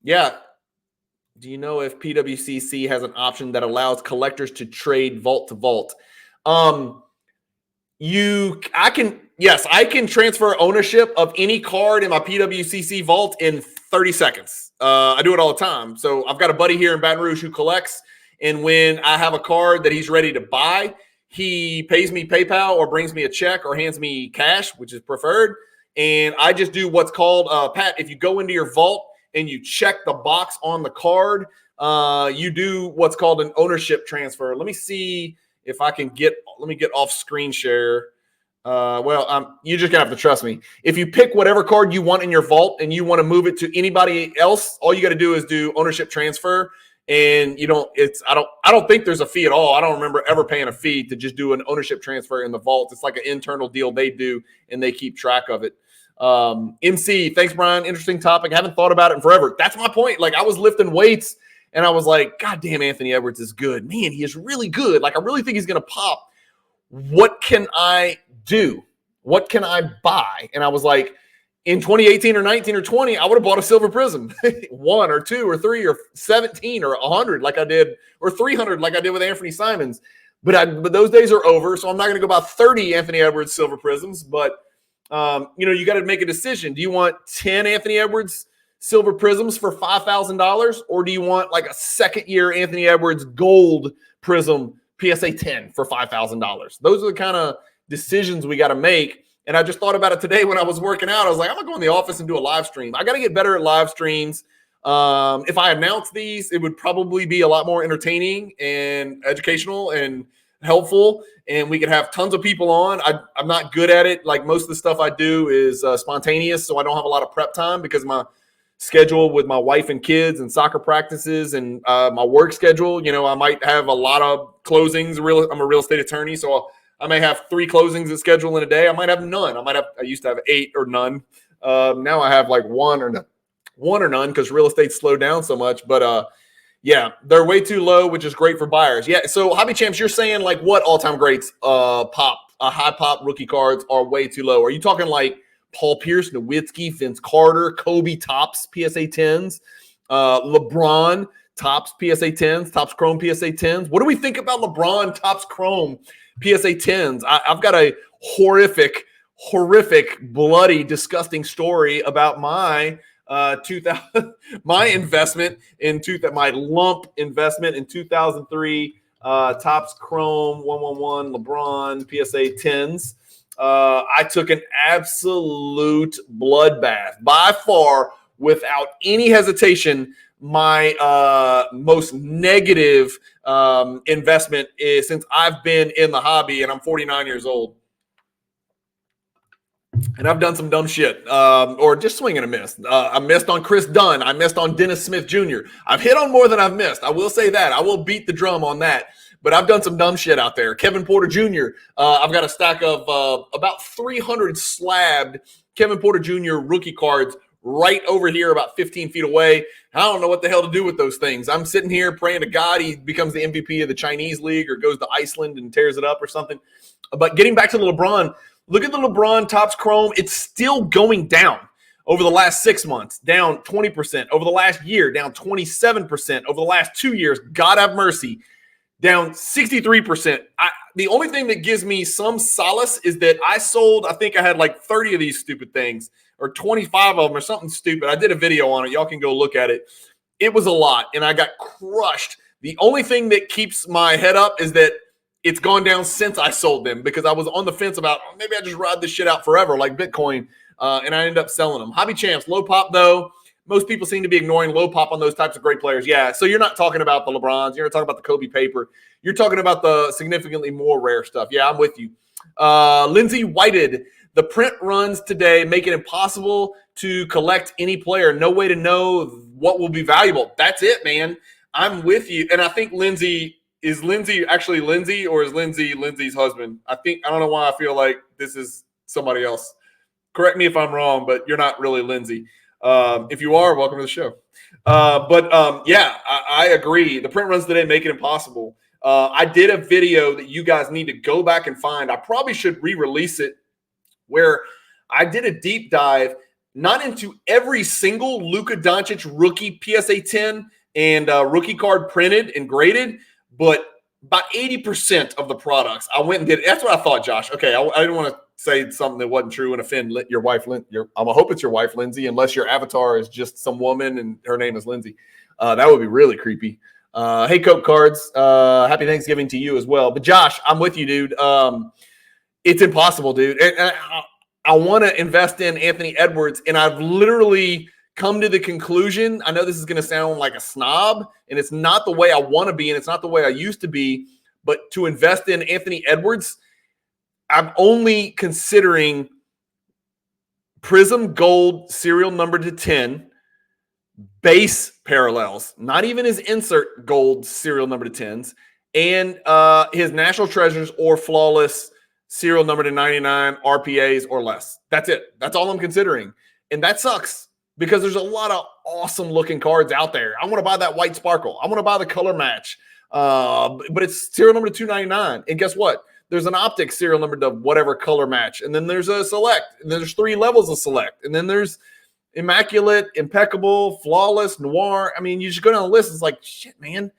Yeah. Do you know if PWCC has an option that allows collectors to trade vault to vault? I can transfer ownership of any card in my PWCC vault in 30 seconds. I do it all the time. So I've got a buddy here in Baton Rouge who collects, and when I have a card that he's ready to buy, he pays me PayPal or brings me a check or hands me cash, which is preferred. And I just do what's called, Pat, if you go into your vault and you check the box on the card, you do what's called an ownership transfer. Let me see if I can get off screen share. You're just gonna have to trust me. If you pick whatever card you want in your vault and you want to move it to anybody else, all you got to do is do ownership transfer. And I don't think there's a fee at all. I don't remember ever paying a fee to just do an ownership transfer in the vault. It's like an internal deal they do, and they keep track of it. MC, thanks, Brian. Interesting topic. I haven't thought about it in forever. That's my point. Like, I was lifting weights and I was like, God damn, Anthony Edwards is good. Man, he is really good. Like, I really think he's going to pop. What can I do? What can I buy? And I was like, in 2018 or 19 or 20, I would have bought a silver prism, 1 or 2 or 3 or 17 or 100 like I did, or 300 like I did with Anthony Simons. But those days are over, so I'm not going to go about 30 Anthony Edwards silver prisms. But you got to make a decision. Do you want 10 Anthony Edwards silver prisms for $5,000, or do you want like a second-year Anthony Edwards gold prism PSA 10 for $5,000? Those are the kind of decisions we got to make. And I just thought about it today when I was working out. I was like, I'm going to go in the office and do a live stream. I got to get better at live streams. If I announce these, it would probably be a lot more entertaining and educational and helpful. And we could have tons of people on. I'm not good at it. Like, most of the stuff I do is spontaneous, so I don't have a lot of prep time because my schedule with my wife and kids and soccer practices and my work schedule, I might have a lot of closings. I'm a real estate attorney, so I may have 3 closings at schedule in a day. I might have none. I used to have 8 or none. Now I have like 1 or none because real estate slowed down so much. But yeah, they're way too low, which is great for buyers. Yeah. So Hobby Champs, you're saying like what all-time greats high pop rookie cards are way too low? Are you talking like Paul Pierce, Nowitzki, Vince Carter, Kobe Topps PSA 10s, LeBron Topps PSA 10s, Topps Chrome PSA 10s? What do we think about LeBron Topps Chrome PSA 10s? I've got a horrific, bloody, disgusting story about my my investment my lump investment in 2003 Topps Chrome 111 LeBron PSA 10s. I took an absolute bloodbath. By far, without any hesitation, my most negative investment is since I've been in the hobby, and I'm 49 years old. And I've done some dumb shit, or just swing and a miss. I missed on Chris Dunn. I missed on Dennis Smith Jr. I've hit on more than I've missed. I will say that. I will beat the drum on that. But I've done some dumb shit out there. Kevin Porter Jr. I've got a stack of about 300 slabbed Kevin Porter Jr. rookie cards right over here about 15 feet away. I don't know what the hell to do with those things. I'm sitting here praying to God he becomes the MVP of the Chinese league or goes to Iceland and tears it up or something. But getting back to the LeBron, look at the LeBron Topps Chrome. It's still going down over the last 6 months, down 20%. Over the last year, down 27%. Over the last 2 years, God have mercy, down 63%. The only thing that gives me some solace is that I sold, I think I had like 30 of these stupid things or 25 of them or something stupid. I did a video on it. Y'all can go look at it. It was a lot, and I got crushed. The only thing that keeps my head up is that it's gone down since I sold them because I was on the fence about maybe I just ride this shit out forever like Bitcoin, and I ended up selling them. Hobby Champs, low pop though. Most people seem to be ignoring low pop on those types of great players. Yeah, so you're not talking about the LeBrons. You're not talking about the Kobe paper. You're talking about the significantly more rare stuff. Yeah, I'm with you. Lindsay Whited, the print runs today make it impossible to collect any player. No way to know what will be valuable. That's it, man. I'm with you. And I think, Lindsay, is Lindsay actually Lindsay, or is Lindsay Lindsay's husband? I don't know why I feel like this is somebody else. Correct me if I'm wrong, but you're not really Lindsay. If you are, welcome to the show. Yeah, I agree. The print runs today make it impossible. I did a video that you guys need to go back and find. I probably should re-release it, where I did a deep dive, not into every single Luka Doncic rookie PSA 10 and rookie card printed and graded, but about 80% of the products I went and did. That's what I thought, Josh. Okay, I didn't want to say something that wasn't true and offend your wife. I'm gonna hope it's your wife, Lindsay, unless your avatar is just some woman and her name is Lindsay. That would be really creepy. Hey, Coke Cards. Happy Thanksgiving to you as well. But Josh, I'm with you, dude. It's impossible, dude. And I want to invest in Anthony Edwards, and I've literally come to the conclusion. I know this is going to sound like a snob, and it's not the way I want to be, and it's not the way I used to be. But to invest in Anthony Edwards, I'm only considering Prism Gold serial number to 10, base parallels, not even his insert gold serial number to 10s, and his National Treasures or Flawless serial number to 99 RPAs or less. That's it. That's all I'm considering. And that sucks because there's a lot of awesome looking cards out there. I want to buy that white sparkle. I want to buy the color match. But it's serial number to 299. And guess what? There's an optic serial number to whatever color match. And then there's a select. And then there's 3 levels of select. And then there's immaculate, impeccable, flawless, noir. I mean, you just go down the list. It's like, shit, man.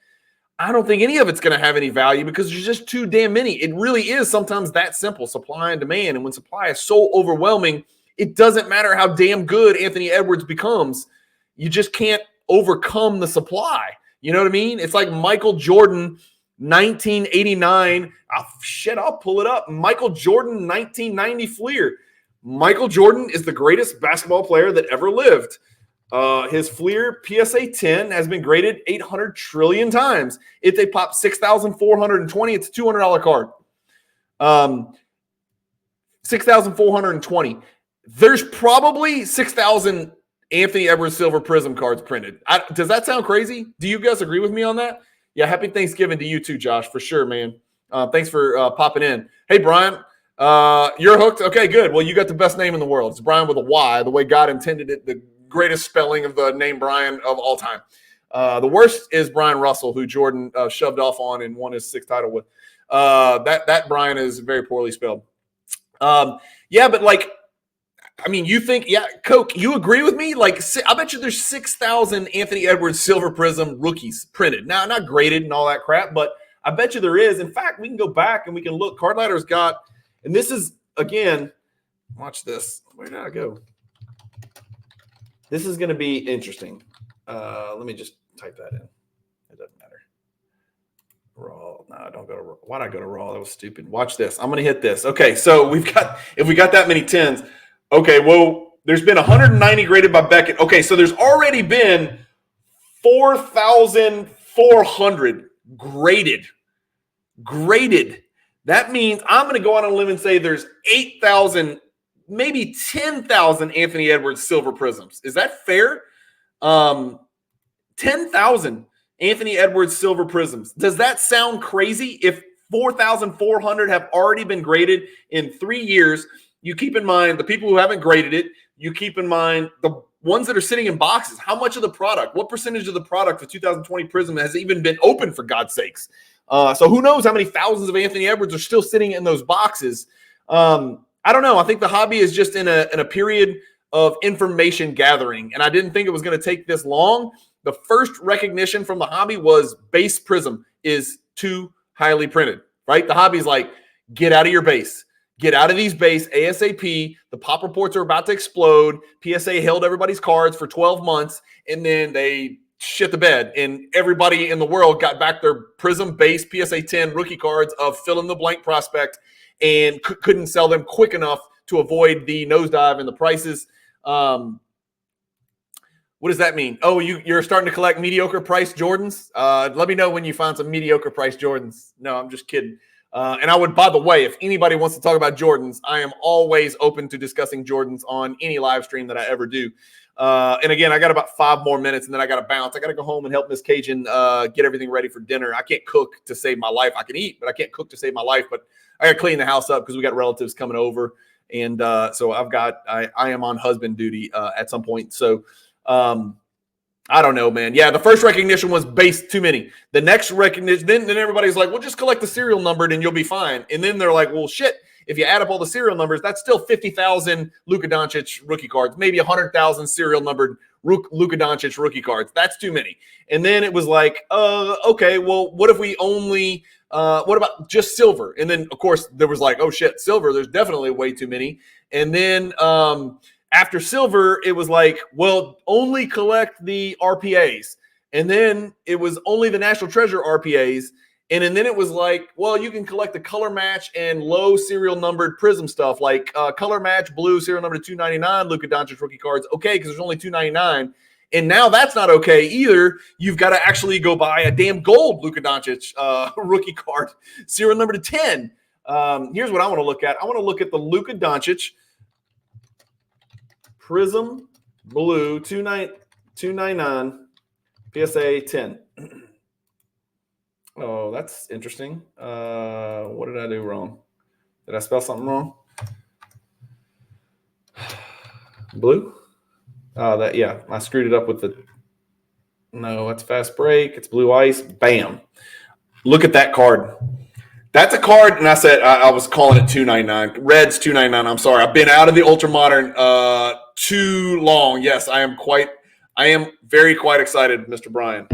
I don't think any of it's going to have any value because there's just too damn many. It really is sometimes that simple, supply and demand. And when supply is so overwhelming, it doesn't matter how damn good Anthony Edwards becomes. You just can't overcome the supply. You know what I mean? It's like Michael Jordan, 1989. I'll pull it up. Michael Jordan, 1990 Fleer. Michael Jordan is the greatest basketball player that ever lived. His Fleer PSA 10 has been graded 800 trillion times. If they pop 6,420, it's a $200 card. 6,420. There's probably 6,000 Anthony Edwards Silver Prism cards printed. Does that sound crazy? Do you guys agree with me on that? Yeah, happy Thanksgiving to you too, Josh, for sure, man. Thanks for popping in. Hey, Brian, you're hooked? Okay, good. Well, you got the best name in the world. It's Brian with a Y, the way God intended it, the greatest spelling of the name Brian of all time. The worst is Brian Russell, who Jordan shoved off on and won his 6th title with. That Brian is very poorly spelled. Yeah, but like, I mean, you think, yeah, Coke, you agree with me? Like, I bet you there's 6,000 Anthony Edwards Silver Prism rookies printed. Now, not graded and all that crap, but I bet you there is. In fact, we can go back and we can look. Card Ladder's got, and this is, again, watch this. Where did I go? This is going to be interesting. Let me just type that in. It doesn't matter. Raw. No, don't go to raw. Why'd I go to raw? That was stupid. Watch this. I'm going to hit this. Okay, so if we got that many 10s, okay, well, there's been 190 graded by Beckett. Okay, so there's already been 4,400 graded. That means I'm going to go out on a limb and say there's 8,000, maybe 10,000 Anthony Edwards Silver Prisms. Is that fair? 10,000 Anthony Edwards Silver Prisms. Does that sound crazy? If 4,400 have already been graded in 3 years, you keep in mind the people who haven't graded it. You keep in mind the ones that are sitting in boxes. How much of the product, what percentage of the product for 2020 Prism has even been open, for God's sakes? So who knows how many thousands of Anthony Edwards are still sitting in those boxes? I don't know. I think the hobby is just in a period of information gathering, and I didn't think it was going to take this long. The first recognition from the hobby was base Prism is too highly printed, right? The hobby's like, get out of your base. Get out of these base ASAP. The pop reports are about to explode. PSA held everybody's cards for 12 months, and then they shit the bed. And everybody in the world got back their Prism base PSA 10 rookie cards of fill-in-the-blank prospect and couldn't sell them quick enough to avoid the nosedive in the prices. What does that mean? Oh, you're starting to collect mediocre price Jordans? Let me know when you find some mediocre price Jordans. No, I'm just kidding. And I would, by the way, if anybody wants to talk about Jordans, I am always open to discussing Jordans on any live stream that I ever do. And again, I got about 5 more minutes and then I got to bounce. I got to go home and help Miss Cajun get everything ready for dinner. I can't cook to save my life. I can eat, but I can't cook to save my life. But I got to clean the house up because we got relatives coming over. And so I am on husband duty at some point. So I don't know, man. Yeah, the first recognition was base too many. The next recognition, then everybody's like, well, just collect the serial number and you'll be fine. And then they're like, well, shit. If you add up all the serial numbers, that's still 50,000 Luka Doncic rookie cards, maybe 100,000 serial numbered Luka Doncic rookie cards. That's too many. And then it was like, okay, well, what if we only, what about just silver? And then, of course, there was like, oh, shit, silver, there's definitely way too many. And then after silver, it was like, well, only collect the RPAs. And then it was only the National Treasure RPAs. And then it was like, well, you can collect the color match and low serial numbered Prism stuff, like color match blue serial number 299 Luka Doncic rookie cards. Okay, because there's only 299. And now that's not okay either. You've got to actually go buy a damn gold Luka Doncic rookie card, serial number 10. Here's what I want to look at. I want to look at the Luka Doncic Prism blue 299 PSA 10. Oh, that's interesting. What did I do wrong? Did I spell something wrong? Blue? Oh, yeah, I screwed it up with the. No, that's fast break. It's blue ice. Bam. Look at that card. That's a card, and I said I was calling it 299. Red's 299. I'm sorry. I've been out of the ultra modern too long. Yes, I am very quite excited, Mr. Brian.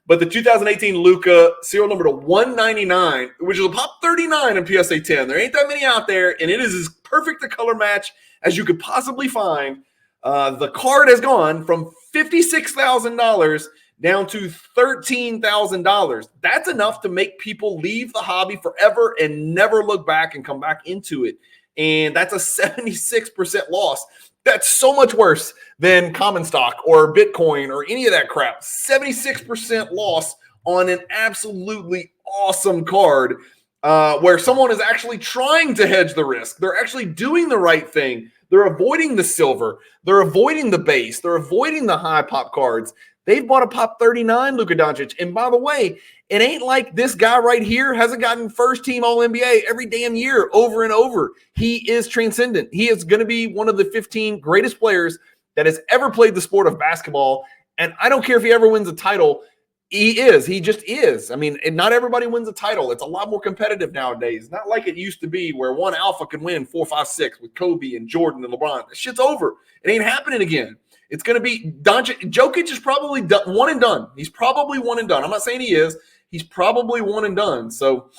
But the 2018 Luka serial number to 199, which is a pop 39 in PSA 10. There ain't that many out there, and it is as perfect a color match as you could possibly find. The card has gone from $56,000 down to $13,000. That's enough to make people leave the hobby forever and never look back and come back into it. And that's a 76% loss. That's so much worse than common stock or Bitcoin or any of that crap. 76% loss on an absolutely awesome card where someone is actually trying to hedge the risk. They're actually doing the right thing. They're avoiding the silver. They're avoiding the base. They're avoiding the high pop cards. They've bought a pop 39 Luka Doncic. And by the way, it ain't like this guy right here hasn't gotten first team All-NBA every damn year over and over. He is transcendent. He is going to be one of the 15 greatest players that has ever played the sport of basketball. And I don't care if he ever wins a title. He is. He just is. I mean, and not everybody wins a title. It's a lot more competitive nowadays. Not like it used to be where one alpha can win 4, 5, 6 with Kobe and Jordan and LeBron. That shit's over. It ain't happening again. It's going to be Jokic is probably one and done. He's probably one and done. I'm not saying he is. He's probably one and done. So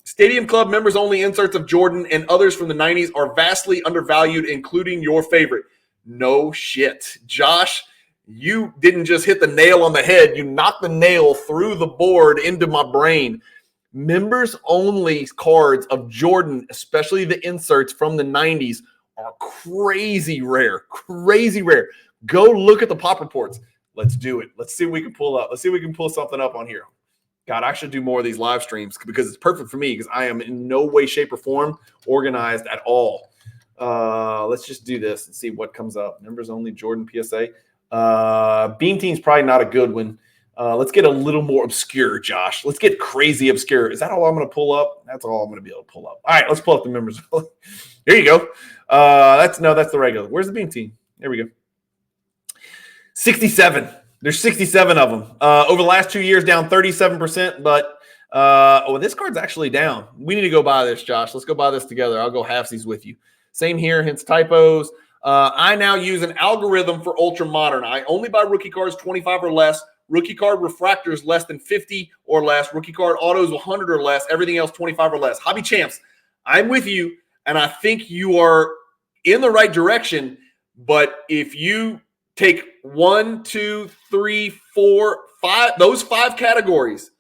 Stadium Club members only inserts of Jordan and others from the 90s are vastly undervalued, including your favorite. No shit. Josh, you didn't just hit the nail on the head. You knocked the nail through the board into my brain. Members only cards of Jordan, especially the inserts from the 90s, are crazy rare. Crazy rare. Go look at the pop reports. Let's do it. Let's see what we can pull up. Let's see if we can pull something up on here. God, I should do more of these live streams because it's perfect for me because I am in no way, shape, or form organized at all. Let's just do this and see what comes up. Members only Jordan PSA. Bean Team's probably not a good one. Let's get a little more obscure, Josh. Let's get crazy obscure. Is that all I'm going to pull up? That's all I'm going to be able to pull up. All right, let's pull up the members. There you go. That's the regular. Where's the Bean Team? There we go. 67. There's 67 of them. Over the last 2 years, down 37%. But this card's actually down. We need to go buy this, Josh. Let's go buy this together. I'll go halfsies with you. Same here, hence typos. I now use an algorithm for Ultra Modern. I only buy rookie cards 25 or less. Rookie card refractors less than 50 or less. Rookie card autos 100 or less. Everything else 25 or less. Hobby Champs, I'm with you, and I think you are in the right direction. But if you take 1, 2, 3, 4, 5, those 5 categories,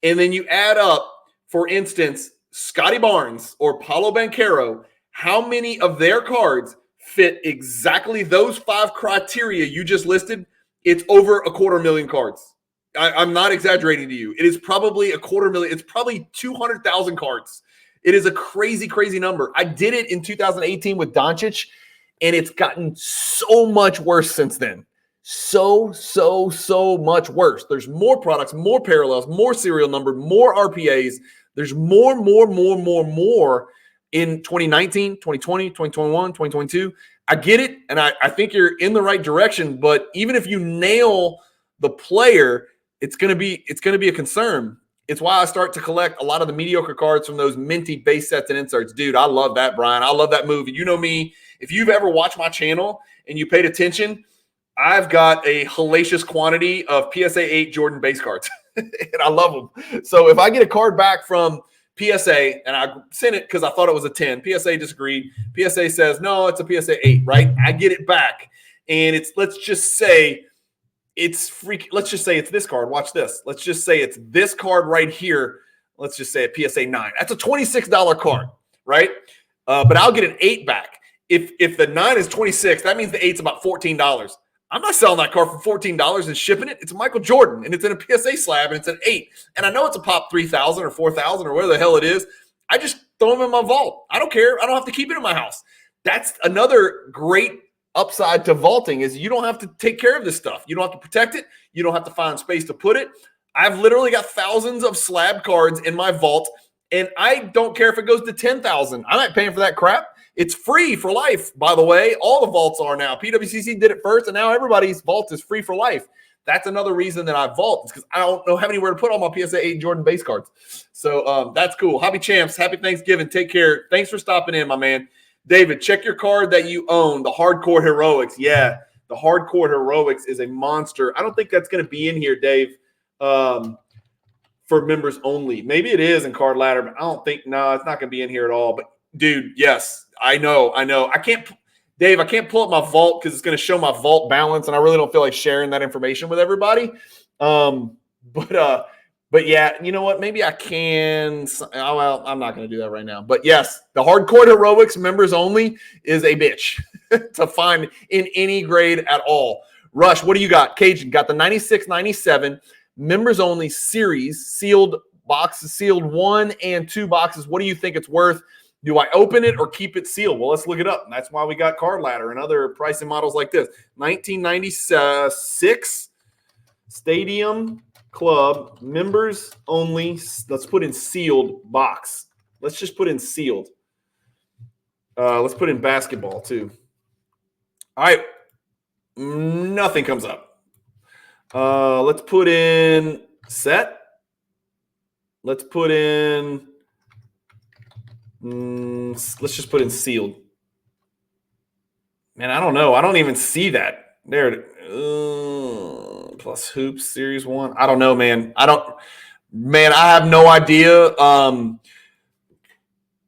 and then you add up, for instance, Scotty Barnes or Paolo Banchero, how many of their cards fit exactly those 5 criteria you just listed? It's over 250,000 cards. I'm not exaggerating to you. It is probably 250,000. It's probably 200,000 cards. It is a crazy, crazy number. I did it in 2018 with Doncic. and it's gotten so much worse since then. So much worse. There's more products, more parallels, more serial number, more RPAs. There's more in 2019, 2020, 2021, 2022. I get it, and I think you're in the right direction, but even if you nail the player, it's gonna be a concern. It's why I start to collect a lot of the mediocre cards from those minty base sets and inserts. Dude, I love that, Brian. I love that movie. You know me. If you've ever watched my channel and you paid attention, I've got a hellacious quantity of PSA 8 Jordan base cards, and I love them. So if I get a card back from PSA, and I sent it because I thought it was a 10, PSA disagreed. PSA says, no, it's a PSA 8, right? I get it back, and let's just say it's this card. Watch this. Let's just say it's this card right here. Let's just say a PSA 9. That's a $26 card, right? But I'll get an 8 back. If the 9 is 26, that means the 8's about $14. I'm not selling that card for $14 and shipping it. It's a Michael Jordan, and it's in a PSA slab, and it's an 8. And I know it's a pop 3,000 or 4,000 or whatever the hell it is. I just throw them in my vault. I don't care. I don't have to keep it in my house. That's another great upside to vaulting is you don't have to take care of this stuff. You don't have to protect it. You don't have to find space to put it. I've literally got thousands of slab cards in my vault, and I don't care if it goes to 10,000. I'm not paying for that crap. It's free for life, by the way. All the vaults are now. PWCC did it first, and now everybody's vault is free for life. That's another reason that I vault, is because I don't know anywhere to put all my PSA 8 Jordan base cards. So that's cool. Hobby Champs, happy Thanksgiving. Take care. Thanks for stopping in, my man. David, check your card that you own, the Hardcore Heroics. Yeah, the Hardcore Heroics is a monster. I don't think that's going to be in here, Dave, for members only. Maybe it is in Card Ladder, but I don't think – no, it's not going to be in here at all. But, dude, yes, I know. I can't – Dave, I can't pull up my vault because it's going to show my vault balance, and I really don't feel like sharing that information with everybody. But yeah, you know what? Maybe I can. Oh, well, I'm not going to do that right now. But yes, the Hardcore Heroics members only is a bitch to find in any grade at all. Rush, what do you got? Cajun got the 96-97 members only series sealed boxes, sealed 1 and 2 boxes. What do you think it's worth? Do I open it or keep it sealed? Well, let's look it up. And that's why we got Card Ladder and other pricing models like this. 1996 Stadium Club members only. Let's put in sealed box. Let's just put in sealed. Let's put in basketball too. All right. Nothing comes up. Let's put in set. Let's put in let's just put in sealed. Man, I don't know. I don't even see that. There it is. Plus hoops series 1. I don't know, man. I have no idea.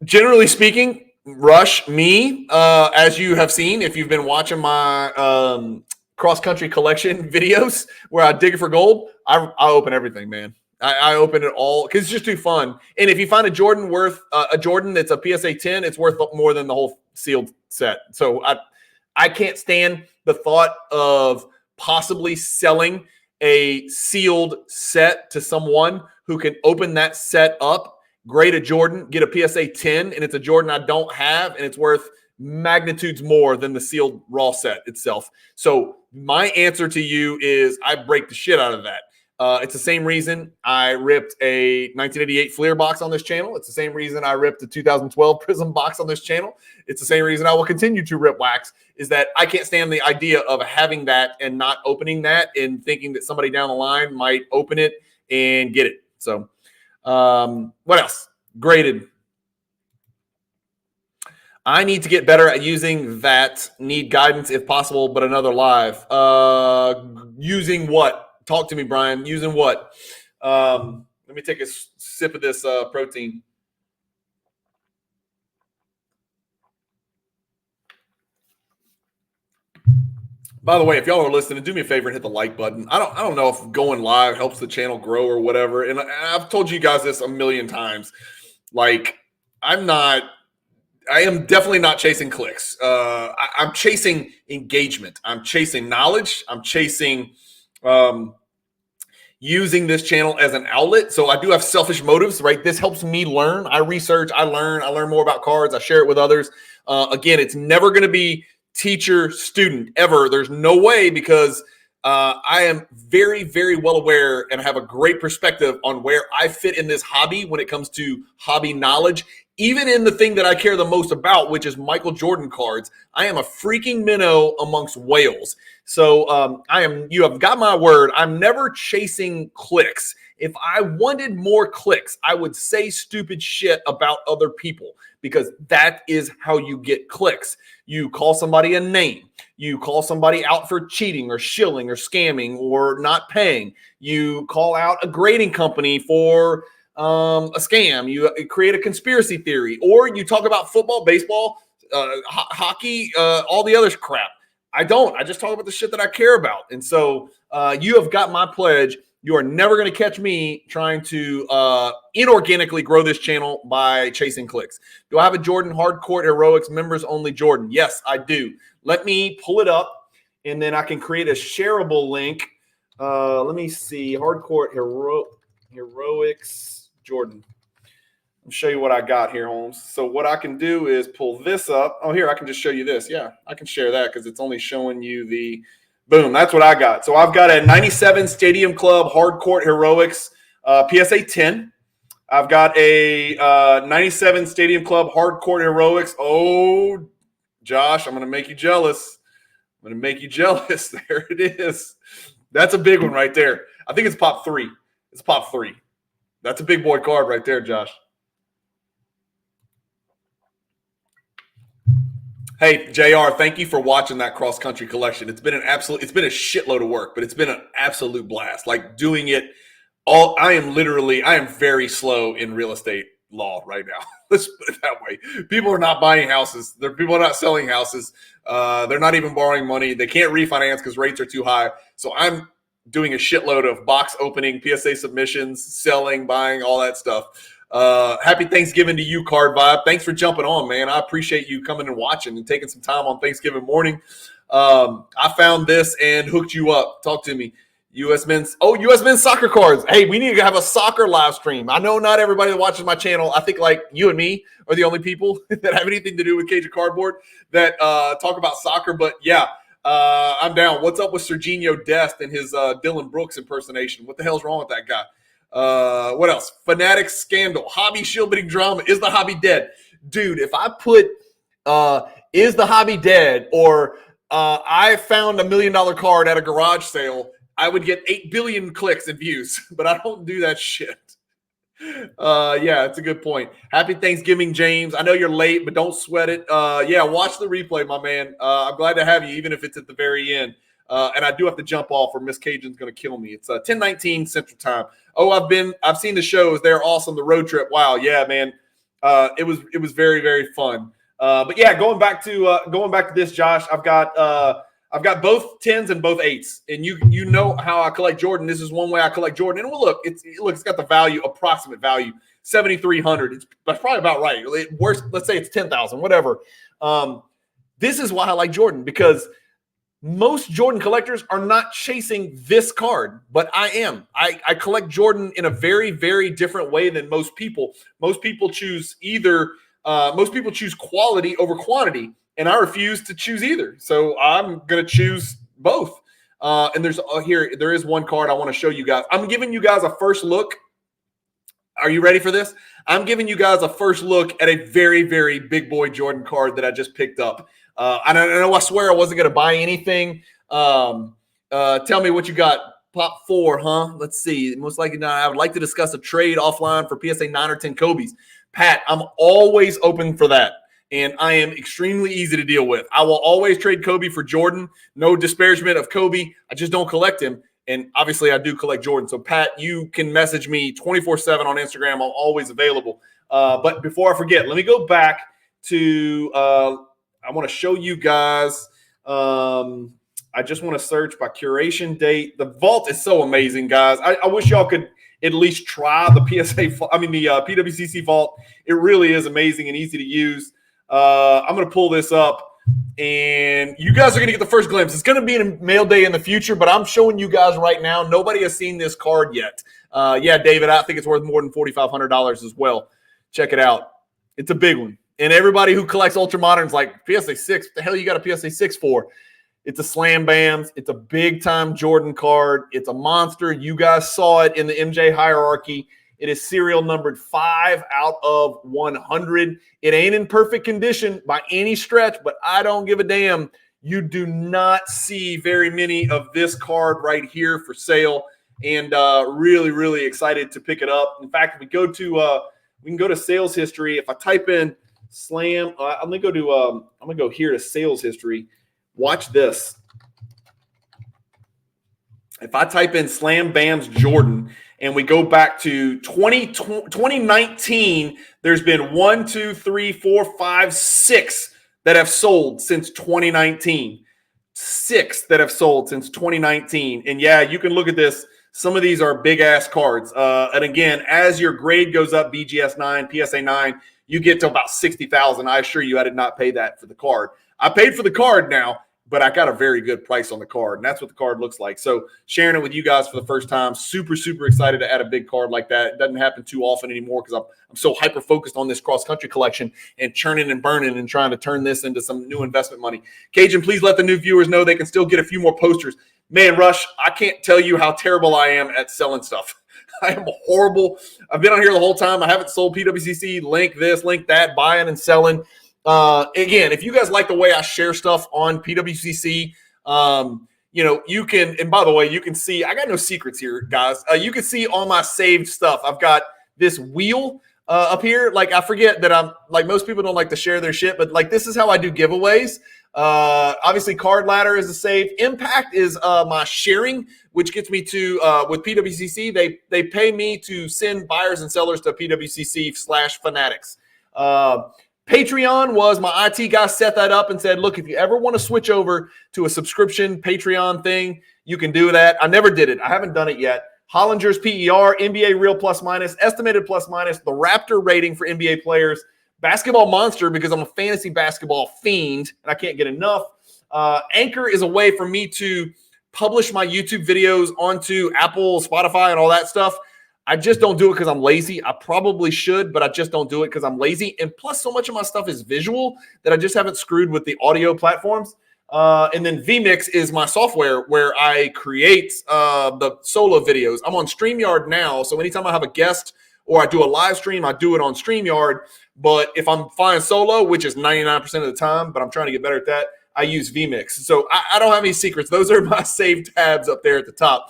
Generally speaking, Rush, me, as you have seen, if you've been watching my cross-country collection videos where I dig for gold, I open everything, man. I open it all because it's just too fun. And if you find a Jordan that's a PSA 10, it's worth more than the whole sealed set. So I can't stand the thought of possibly selling a sealed set to someone who can open that set up, grade a Jordan, get a PSA 10, and it's a Jordan I don't have, and it's worth magnitudes more than the sealed raw set itself. So my answer to you is I break the shit out of that. It's the same reason I ripped a 1988 Fleer box on this channel. It's the same reason I ripped a 2012 Prism box on this channel. It's the same reason I will continue to rip wax, is that I can't stand the idea of having that and not opening that and thinking that somebody down the line might open it and get it. So what else? Graded. I need to get better at using that. Need guidance if possible, but another live. Using what? Talk to me, Brian. Using what? Let me take a sip of this protein. By the way, if y'all are listening, do me a favor and hit the like button. I don't know if going live helps the channel grow or whatever. And I've told you guys this a million times. Like, I am definitely not chasing clicks. I'm chasing engagement. I'm chasing knowledge. I'm chasing using this channel as an outlet. So I do have selfish motives, right? This helps me learn. I research, I learn more about cards. I share it with others. Again, it's never going to be teacher, student ever. There's no way, because I am very, very well aware and have a great perspective on where I fit in this hobby when it comes to hobby knowledge. Even in the thing that I care the most about, which is Michael Jordan cards, I am a freaking minnow amongst whales. So you have got my word. I'm never chasing clicks. If I wanted more clicks, I would say stupid shit about other people, because that is how you get clicks. You call somebody a name. You call somebody out for cheating or shilling or scamming or not paying. You call out a grading company for a scam. You create a conspiracy theory, or you talk about football, baseball, hockey, all the other crap. I don't. I just talk about the shit that I care about. And so you have got my pledge. You are never going to catch me trying to inorganically grow this channel by chasing clicks. Do I have a Jordan Hardcourt Heroics members only Jordan? Yes, I do. Let me pull it up, and then I can create a shareable link. Let me see. Hardcourt Heroics Jordan. I'll show you what I got here, Holmes. So what I can do is pull this up. Oh, here, I can just show you this. Yeah, I can share that because it's only showing you the – boom, that's what I got. So I've got a 97 Stadium Club Hardcourt Heroics PSA 10. I've got a 97 Stadium Club Hardcourt Heroics. Oh, Josh, I'm going to make you jealous. I'm going to make you jealous. There it is. That's a big one right there. I think it's pop 3. It's pop 3. That's a big boy card right there, Josh. Hey, JR, thank you for watching that cross-country collection. It's been a shitload of work, but it's been an absolute blast. Like doing it all. I am very slow in real estate law right now. Let's put it that way. People are not buying houses. People are not selling houses. They're not even borrowing money. They can't refinance because rates are too high. So I'm doing a shitload of box opening, PSA submissions, selling, buying, all that stuff. Happy Thanksgiving to you, Card Vibe. Thanks for jumping on, man. I appreciate you coming and watching and taking some time on Thanksgiving morning. I found this and hooked you up. Talk to me. U.S. men's soccer cards. Hey, we need to have a soccer live stream. I know not everybody that watches my channel, I think like you and me are the only people that have anything to do with Cajun Cardboard that talk about soccer. But yeah, I'm down. What's up with Serginho Dest and his Dylan Brooks impersonation? What the hell's wrong with that guy? What else? Fanatic scandal. Hobby shielding drama. Is the hobby dead? Dude, if I put is the hobby dead or I found $1 million card at a garage sale, I would get 8 billion clicks and views, but I don't do that shit. Yeah, it's a good point. Happy Thanksgiving, James. I know you're late, but don't sweat it. Yeah, watch the replay, my man. I'm glad to have you, even if it's at the very end. And I do have to jump off or Miss Cajun's going to kill me. It's 10:19 Central Time. Oh, I've seen the shows. They're awesome. The road trip. Wow. Yeah, man. It was very, very fun. But yeah, going back to this, Josh, I've got both 10s and both 8s. And you know how I collect Jordan. This is one way I collect Jordan. And well, look, it's got the value, approximate value, 7,300. That's probably about right. Worst, let's say it's 10,000, whatever. This is why I like Jordan, because most Jordan collectors are not chasing this card, but I am. I collect Jordan in a very, very different way than most people. Most people choose quality over quantity, and I refuse to choose either. So I'm going to choose both. And there is one card I want to show you guys. I'm giving you guys a first look. Are you ready for this? I'm giving you guys a first look at a very, very big boy Jordan card that I just picked up. I swear I wasn't going to buy anything. Tell me what you got. Pop 4, huh? Let's see. Most likely not. I would like to discuss a trade offline for PSA 9 or 10 Kobe's. Pat, I'm always open for that. And I am extremely easy to deal with. I will always trade Kobe for Jordan. No disparagement of Kobe. I just don't collect him. And obviously I do collect Jordan. So Pat, you can message me 24/7 on Instagram. I'm always available. But before I forget, let me go back to I want to show you guys. I just want to search by curation date. The vault is so amazing, guys. I wish y'all could at least try the PWCC Vault. It really is amazing and easy to use. I'm going to pull this up, and you guys are going to get the first glimpse. It's going to be in mail day in the future, but I'm showing you guys right now. Nobody has seen this card yet. Yeah, David, I think it's worth more than $4,500 as well. Check it out. It's a big one. And everybody who collects Ultra Moderns like PSA 6, what the hell you got a PSA 6 for? It's a Slam Bams. It's a big-time Jordan card. It's a monster. You guys saw it in the MJ hierarchy. It is serial numbered 5 out of 100. It ain't in perfect condition by any stretch, but I don't give a damn. You do not see very many of this card right here for sale, and really, really excited to pick it up. In fact, if we go to we can go to sales history. If I type in Slam, I'm gonna go here to sales history. Watch this. If I type in Slam Bams Jordan and we go back to 2019, there's been 1, 2, 3, 4, 5, 6 that have sold since 2019. 6 that have sold since 2019. And yeah, you can look at this. Some of these are big ass cards. And again, as your grade goes up, BGS 9, PSA 9, you get to about 60,000. I assure you, I did not pay that for the card. I paid for the card now, but I got a very good price on the card, and that's what the card looks like. So sharing it with you guys for the first time, super, super excited to add a big card like that. It doesn't happen too often anymore because I'm so hyper-focused on this cross-country collection and churning and burning and trying to turn this into some new investment money. Cajun, please let the new viewers know they can still get a few more posters. Man, Rush, I can't tell you how terrible I am at selling stuff. I am horrible. I've been on here the whole time. I haven't sold PWCC, link this, link that, buying and selling. Again, if you guys like the way I share stuff on PWCC, you can, and by the way, you can see, I got no secrets here, guys. You can see all my saved stuff. I've got this wheel up here. Like, I forget that I'm like, most people don't like to share their shit, but like, this is how I do giveaways. Obviously Card Ladder is a save. Impact is my sharing, which gets me to with PWCC. They pay me to send buyers and sellers to PWCC/fanatics. Patreon was my IT guy set that up and said, look, if you ever want to switch over to a subscription Patreon thing, you can do that. I never did it. I haven't done it yet. Hollinger's PER, NBA real plus minus, estimated plus minus, the Raptor rating for NBA players, Basketball Monster because I'm a fantasy basketball fiend and I can't get enough. Anchor is a way for me to publish my YouTube videos onto Apple, Spotify, and all that stuff. I just don't do it because I'm lazy. I probably should, but I just don't do it because I'm lazy. And plus, so much of my stuff is visual that I just haven't screwed with the audio platforms. And then vMix is my software where I create the solo videos. I'm on StreamYard now, so anytime I have a guest or I do a live stream, I do it on StreamYard. But if I'm flying solo, which is 99% of the time, but I'm trying to get better at that, I use vMix. So I don't have any secrets. Those are my saved tabs up there at the top.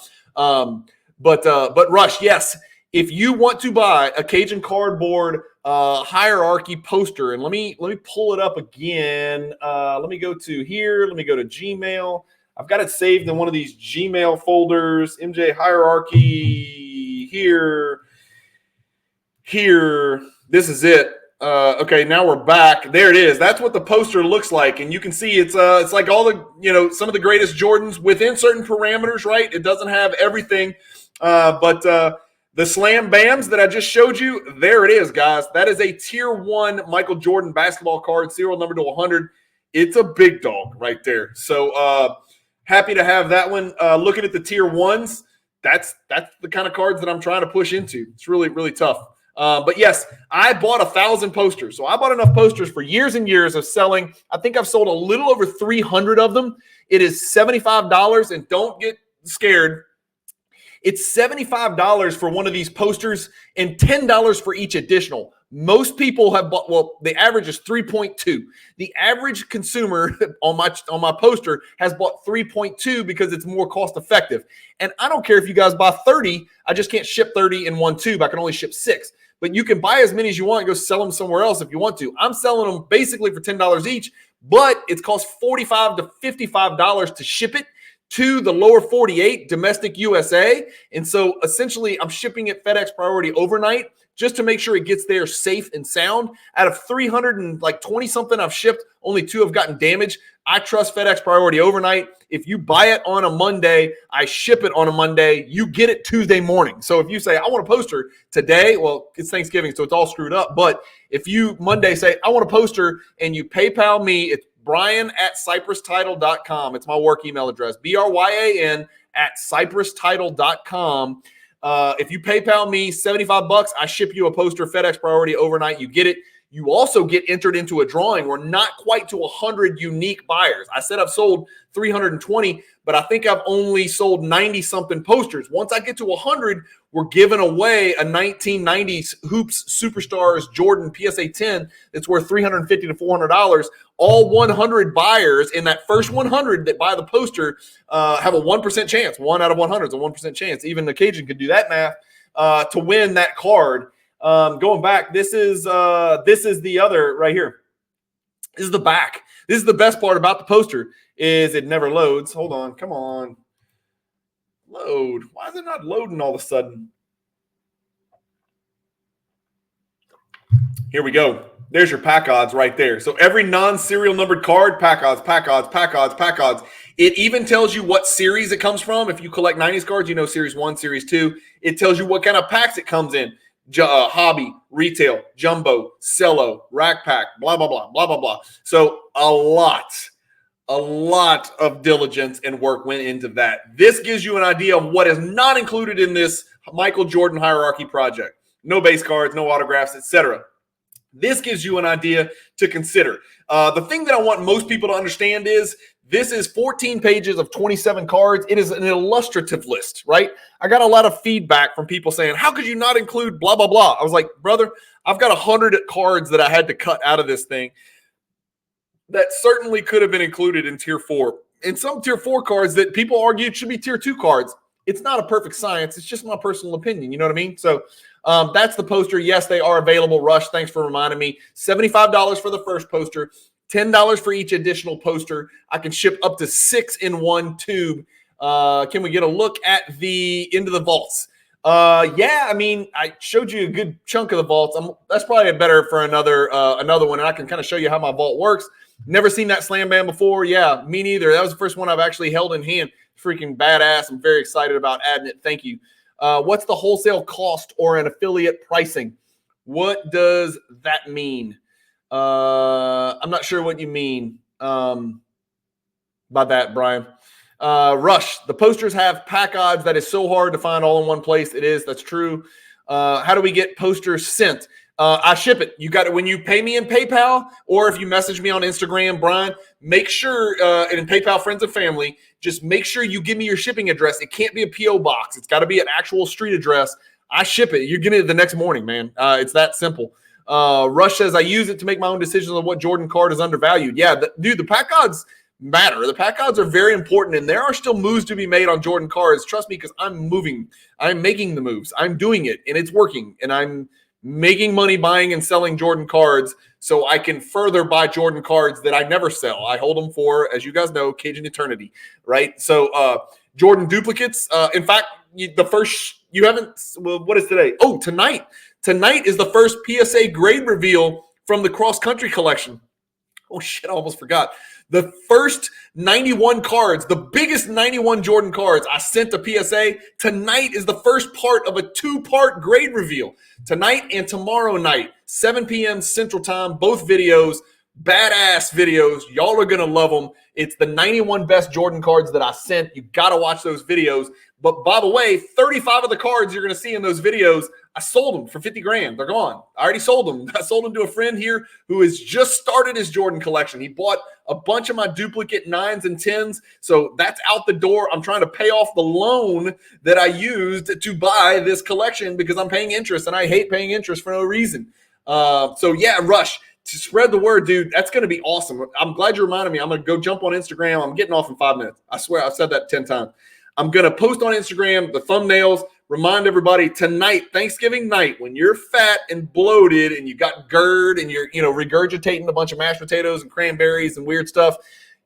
But Rush, yes, if you want to buy a Cajun Cardboard hierarchy poster, and let me pull it up again. Let me go to here. Let me go to Gmail. I've got it saved in one of these Gmail folders. MJ hierarchy here. This is it. Okay, now we're back. There it is. That's what the poster looks like, and you can see it's like all the some of the greatest Jordans within certain parameters, right? It doesn't have everything. But the Slam Bams that I just showed you, there it is, guys. That is a tier 1 Michael Jordan basketball card, serial number to 100. It's a big dog right there. So happy to have that one. Looking at the tier 1s, that's the kind of cards that I'm trying to push into. It's really, really tough. But yes, I bought 1,000 posters. So I bought enough posters for years and years of selling. I think I've sold a little over 300 of them. It is $75, and don't get scared. It's $75 for one of these posters and $10 for each additional. Most people have bought, well, the average is 3.2. The average consumer on my poster has bought 3.2 because it's more cost effective. And I don't care if you guys buy 30. I just can't ship 30 in one tube. I can only ship 6. But you can buy as many as you want and go sell them somewhere else if you want to. I'm selling them basically for $10 each, but it's cost $45 to $55 to ship it to the lower 48, domestic USA. And so essentially I'm shipping it FedEx priority overnight just to make sure it gets there safe and sound. Out of 320 something I've shipped, only 2 have gotten damaged. I trust FedEx priority overnight. If you buy it on a Monday, I ship it on a Monday. You get it Tuesday morning. So if you say, I want a poster today, well, it's Thanksgiving, so it's all screwed up. But if you Monday say, I want a poster, and you PayPal me, it's Brian@cypresstitle.com. It's my work email address, BRYAN@cypresstitle.com. If you PayPal me $75, I ship you a poster FedEx priority overnight. You get it. You also get entered into a drawing where not quite to 100 unique buyers. I said I've sold 320, but I think I've only sold 90-something posters. Once I get to 100, we're giving away a 1990s Hoops Superstars Jordan PSA 10 that's worth $350 to $400. All 100 buyers in that first 100 that buy the poster have a 1% chance. 1 out of 100 is a 1% chance. Even the Cajun could do that math to win that card. Going back, this is the other right here. This is the back. This is the best part about the poster is it never loads. Hold on, come on. Load. Why is it not loading all of a sudden? Here we go. There's your pack odds right there. So every non-serial numbered card, pack odds, pack odds, pack odds, pack odds. It even tells you what series it comes from. If you collect 90s cards, you know series 1, series 2. It tells you what kind of packs it comes in. Hobby, retail, jumbo, cello, rack pack, blah, blah, blah, blah, blah, blah. So a lot of diligence and work went into that. This gives you an idea of what is not included in this Michael Jordan hierarchy project. No base cards, no autographs, etc. This gives you an idea to consider. The thing that I want most people to understand is this is 14 pages of 27 cards. It is an illustrative list, right? I got a lot of feedback from people saying, how could you not include blah, blah, blah? I was like, brother, I've got 100 cards that I had to cut out of this thing that certainly could have been included in tier 4. And some tier 4 cards that people argue should be tier 2 cards. It's not a perfect science. It's just my personal opinion. You know what I mean? So that's the poster. Yes, they are available. Rush, thanks for reminding me. $75 for the first poster. $10 for each additional poster. I can ship up to 6 in one tube. Can we get a look at the into the vaults? Yeah, I mean, I showed you a good chunk of the vaults. That's probably better for another one, and I can kind of show you how my vault works. Never seen that slam band before. Yeah, me neither. That was the first one I've actually held in hand. Freaking badass. I'm very excited about adding it. Thank you. What's the wholesale cost or an affiliate pricing? What does that mean? I'm not sure what you mean by that, Brian. Rush, the posters have pack odds that is so hard to find all in one place. It is. That's true. How do we get posters sent? I ship it. You got it when you pay me in PayPal, or if you message me on Instagram, Brian, make sure, and in PayPal friends and family, just make sure you give me your shipping address. It can't be a P.O. box. It's got to be an actual street address. I ship it. You're getting it the next morning, man. It's that simple. Rush says, I use it to make my own decisions on what Jordan card is undervalued. Yeah, dude, the pack odds matter. The pack odds are very important, and there are still moves to be made on Jordan cards. Trust me, because I'm moving. I'm making the moves. I'm doing it, and it's working, and I'm making money buying and selling Jordan cards so I can further buy Jordan cards that I never sell. I hold them for, as you guys know, Cajun eternity, right? So Jordan duplicates. In fact, the first, you haven't, well, what is today? Oh, tonight. Tonight is the first PSA grade reveal from the cross-country collection. Oh, shit, I almost forgot. The first 91 cards, the biggest 91 Jordan cards I sent to PSA, tonight is the first part of a 2-part grade reveal. Tonight and tomorrow night, 7 p.m. Central Time, both videos, badass videos. Y'all are going to love them. It's the 91 best Jordan cards that I sent. You got to watch those videos. But by the way, 35 of the cards you're going to see in those videos, I sold them for 50 grand. They're gone. I already sold them. I sold them to a friend here who has just started his Jordan collection. He bought a bunch of my duplicate 9s and 10s. So that's out the door. I'm trying to pay off the loan that I used to buy this collection because I'm paying interest, and I hate paying interest for no reason. So yeah, Rush, to spread the word, dude, that's going to be awesome. I'm glad you reminded me. I'm going to go jump on Instagram. I'm getting off in 5 minutes. I swear I've said that 10 times. I'm going to post on Instagram the thumbnails, remind everybody tonight, Thanksgiving night, when you're fat and bloated and you got GERD and you're, regurgitating a bunch of mashed potatoes and cranberries and weird stuff,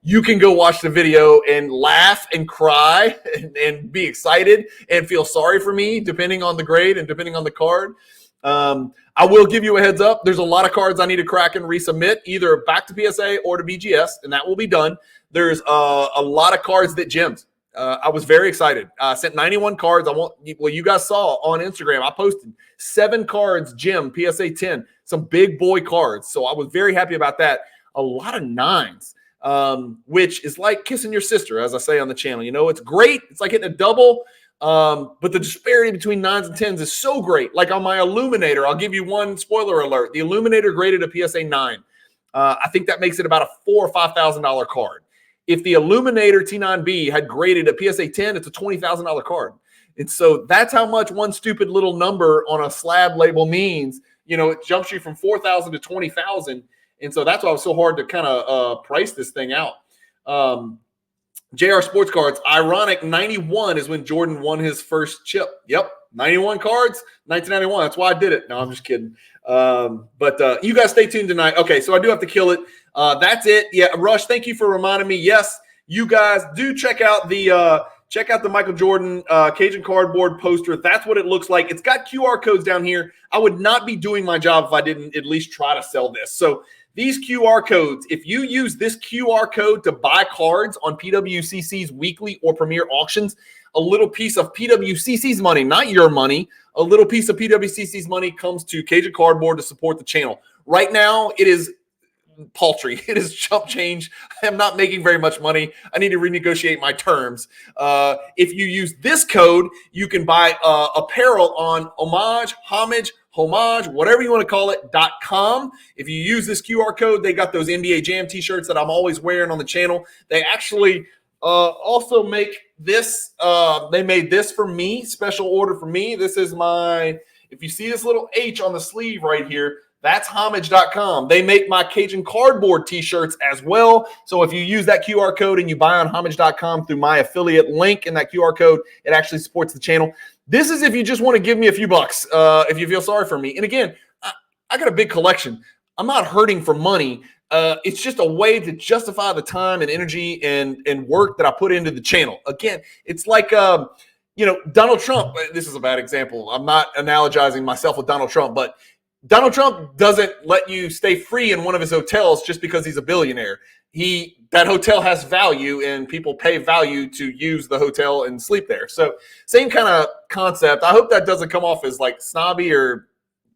you can go watch the video and laugh and cry and be excited and feel sorry for me, depending on the grade and depending on the card. I will give you a heads up. There's a lot of cards I need to crack and resubmit, either back to PSA or to BGS, and that will be done. There's a lot of cards that gemmed. I was very excited. I sent 91 cards. You guys saw on Instagram, I posted 7 cards, gem, PSA 10, some big boy cards. So I was very happy about that. A lot of 9s, which is like kissing your sister, as I say on the channel. It's great. It's like hitting a double. But the disparity between 9s and 10s is so great. Like on my Illuminator, I'll give you one spoiler alert. The Illuminator graded a PSA 9. I think that makes it about a $4,000 or $5,000 card. If the Illuminator T9B had graded a PSA 10, it's a $20,000 card. And so that's how much one stupid little number on a slab label means. It jumps you from 4,000 to 20,000. And so that's why it was so hard to kind of price this thing out. JR Sports Cards, ironic, 91 is when Jordan won his first chip. Yep, 91 cards, 1991. That's why I did it. No, I'm just kidding. But you guys stay tuned tonight. Okay, so I do have to kill it. That's it. Yeah, Rush, thank you for reminding me. Yes, you guys do check out the Michael Jordan Cajun cardboard poster. That's what it looks like. It's got QR codes down here. I would not be doing my job if I didn't at least try to sell this. So these QR codes, if you use this QR code to buy cards on PWCC's weekly or premier auctions, a little piece of PWCC's money, not your money, a little piece of PWCC's money comes to Cajun Cardboard to support the channel. Right now, it is paltry. It is chump change. I am not making very much money. I need to renegotiate my terms. If you use this code, you can buy apparel on homage, whatever you want to call it, .com. If you use this QR code, they got those NBA Jam t-shirts that I'm always wearing on the channel. They actually also make this. They made this for me, special order for me. This is if you see this little H on the sleeve right here, that's homage.com. They make my Cajun cardboard t-shirts as well. So if you use that QR code and you buy on homage.com through my affiliate link in that QR code, it actually supports the channel. This is if you just want to give me a few bucks, if you feel sorry for me. And again, I got a big collection. I'm not hurting for money. It's just a way to justify the time and energy and work that I put into the channel. Again, it's like, Donald Trump. This is a bad example. I'm not analogizing myself with Donald Trump, but Donald Trump doesn't let you stay free in one of his hotels just because he's a billionaire. That hotel has value and people pay value to use the hotel and sleep there. So same kind of concept. I hope that doesn't come off as like snobby or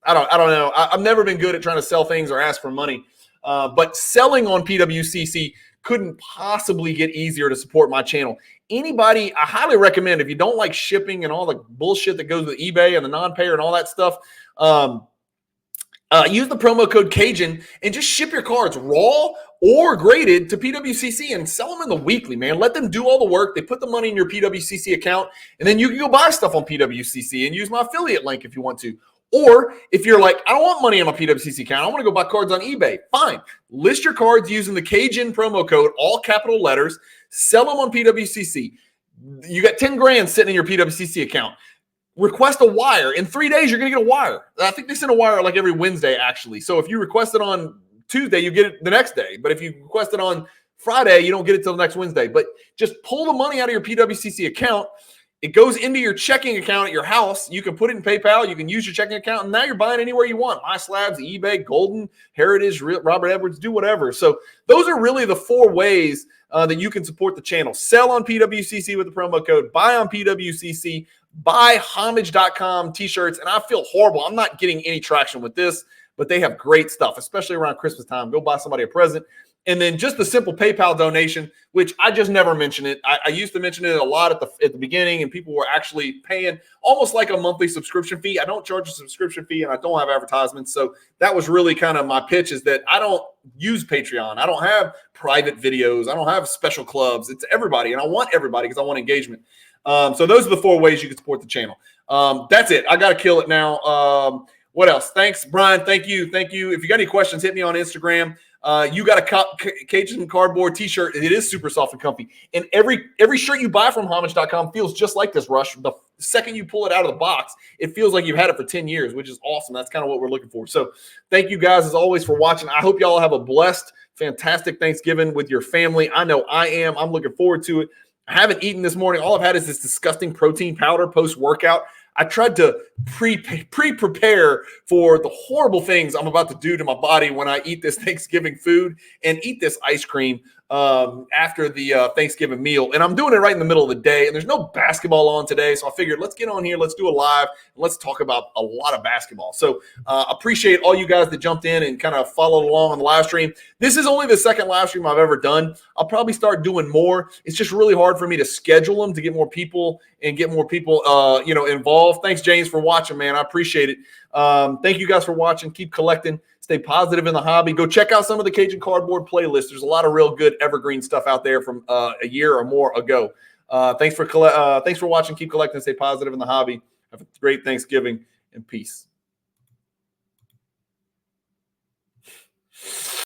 I don't know. I've never been good at trying to sell things or ask for money. But selling on PWCC couldn't possibly get easier to support my channel. Anybody, I highly recommend, if you don't like shipping and all the bullshit that goes with eBay and the non-payer and all that stuff, use the promo code Cajun and just ship your cards raw or graded to PWCC and sell them in the weekly, man. Let them do all the work. They put the money in your PWCC account, and then you can go buy stuff on PWCC and use my affiliate link if you want to. Or if you're like, I don't want money on my PWCC account, I want to go buy cards on eBay. Fine. List your cards using the Cajun promo code, all capital letters. Sell them on PWCC. You got 10 grand sitting in your PWCC account. Request a wire. In 3 days, you're going to get a wire. I think they send a wire like every Wednesday, actually. So if you request it on Tuesday, you get it the next day. But if you request it on Friday, you don't get it till next Wednesday. But just pull the money out of your PWCC account. It goes into your checking account at your house. You can put it in PayPal. You can use your checking account. And now you're buying anywhere you want. My Slabs, eBay, Golden, Heritage, Robert Edwards, do whatever. So those are really the 4 ways that you can support the channel. Sell on PWCC with the promo code. Buy on PWCC. Buy homage.com t-shirts. And I feel horrible. I'm not getting any traction with this, but they have great stuff, especially around Christmas time. Go buy somebody a present. And then just the simple PayPal donation, which I just never mention it. I used to mention it a lot at the beginning, and people were actually paying almost like a monthly subscription fee. I don't charge a subscription fee, and I don't have advertisements. So that was really kind of my pitch, is that I don't use Patreon. I don't have private videos. I don't have special clubs. It's everybody, and I want everybody because I want engagement. So those are the 4 ways you can support the channel. That's it. I got to kill it now. What else? Thanks, Brian. Thank you. If you got any questions, hit me on Instagram. You got a Cajun cardboard t-shirt. It is super soft and comfy. And every shirt you buy from homage.com feels just like this, Rush. The second you pull it out of the box, it feels like you've had it for 10 years, which is awesome. That's kind of what we're looking for. So thank you guys, as always, for watching. I hope y'all have a blessed, fantastic Thanksgiving with your family. I know I am. I'm looking forward to it. I haven't eaten this morning. All I've had is this disgusting protein powder post-workout. I tried to pre-prepare for the horrible things I'm about to do to my body when I eat this Thanksgiving food and eat this ice cream. after the Thanksgiving meal. And I'm doing it right in the middle of the day. And there's no basketball on today. So I figured let's get on here. Let's do a live. And let's talk about a lot of basketball. So appreciate all you guys that jumped in and kind of followed along on the live stream. This is only the second live stream I've ever done. I'll probably start doing more. It's just really hard for me to schedule them to get more people and get more people, involved. Thanks, James, for watching, man. I appreciate it. Thank you guys for watching. Keep collecting. Stay positive in the hobby. Go check out some of the Cajun Cardboard playlists. There's a lot of real good evergreen stuff out there from a year or more ago. Thanks for watching. Keep collecting. Stay positive in the hobby. Have a great Thanksgiving and peace.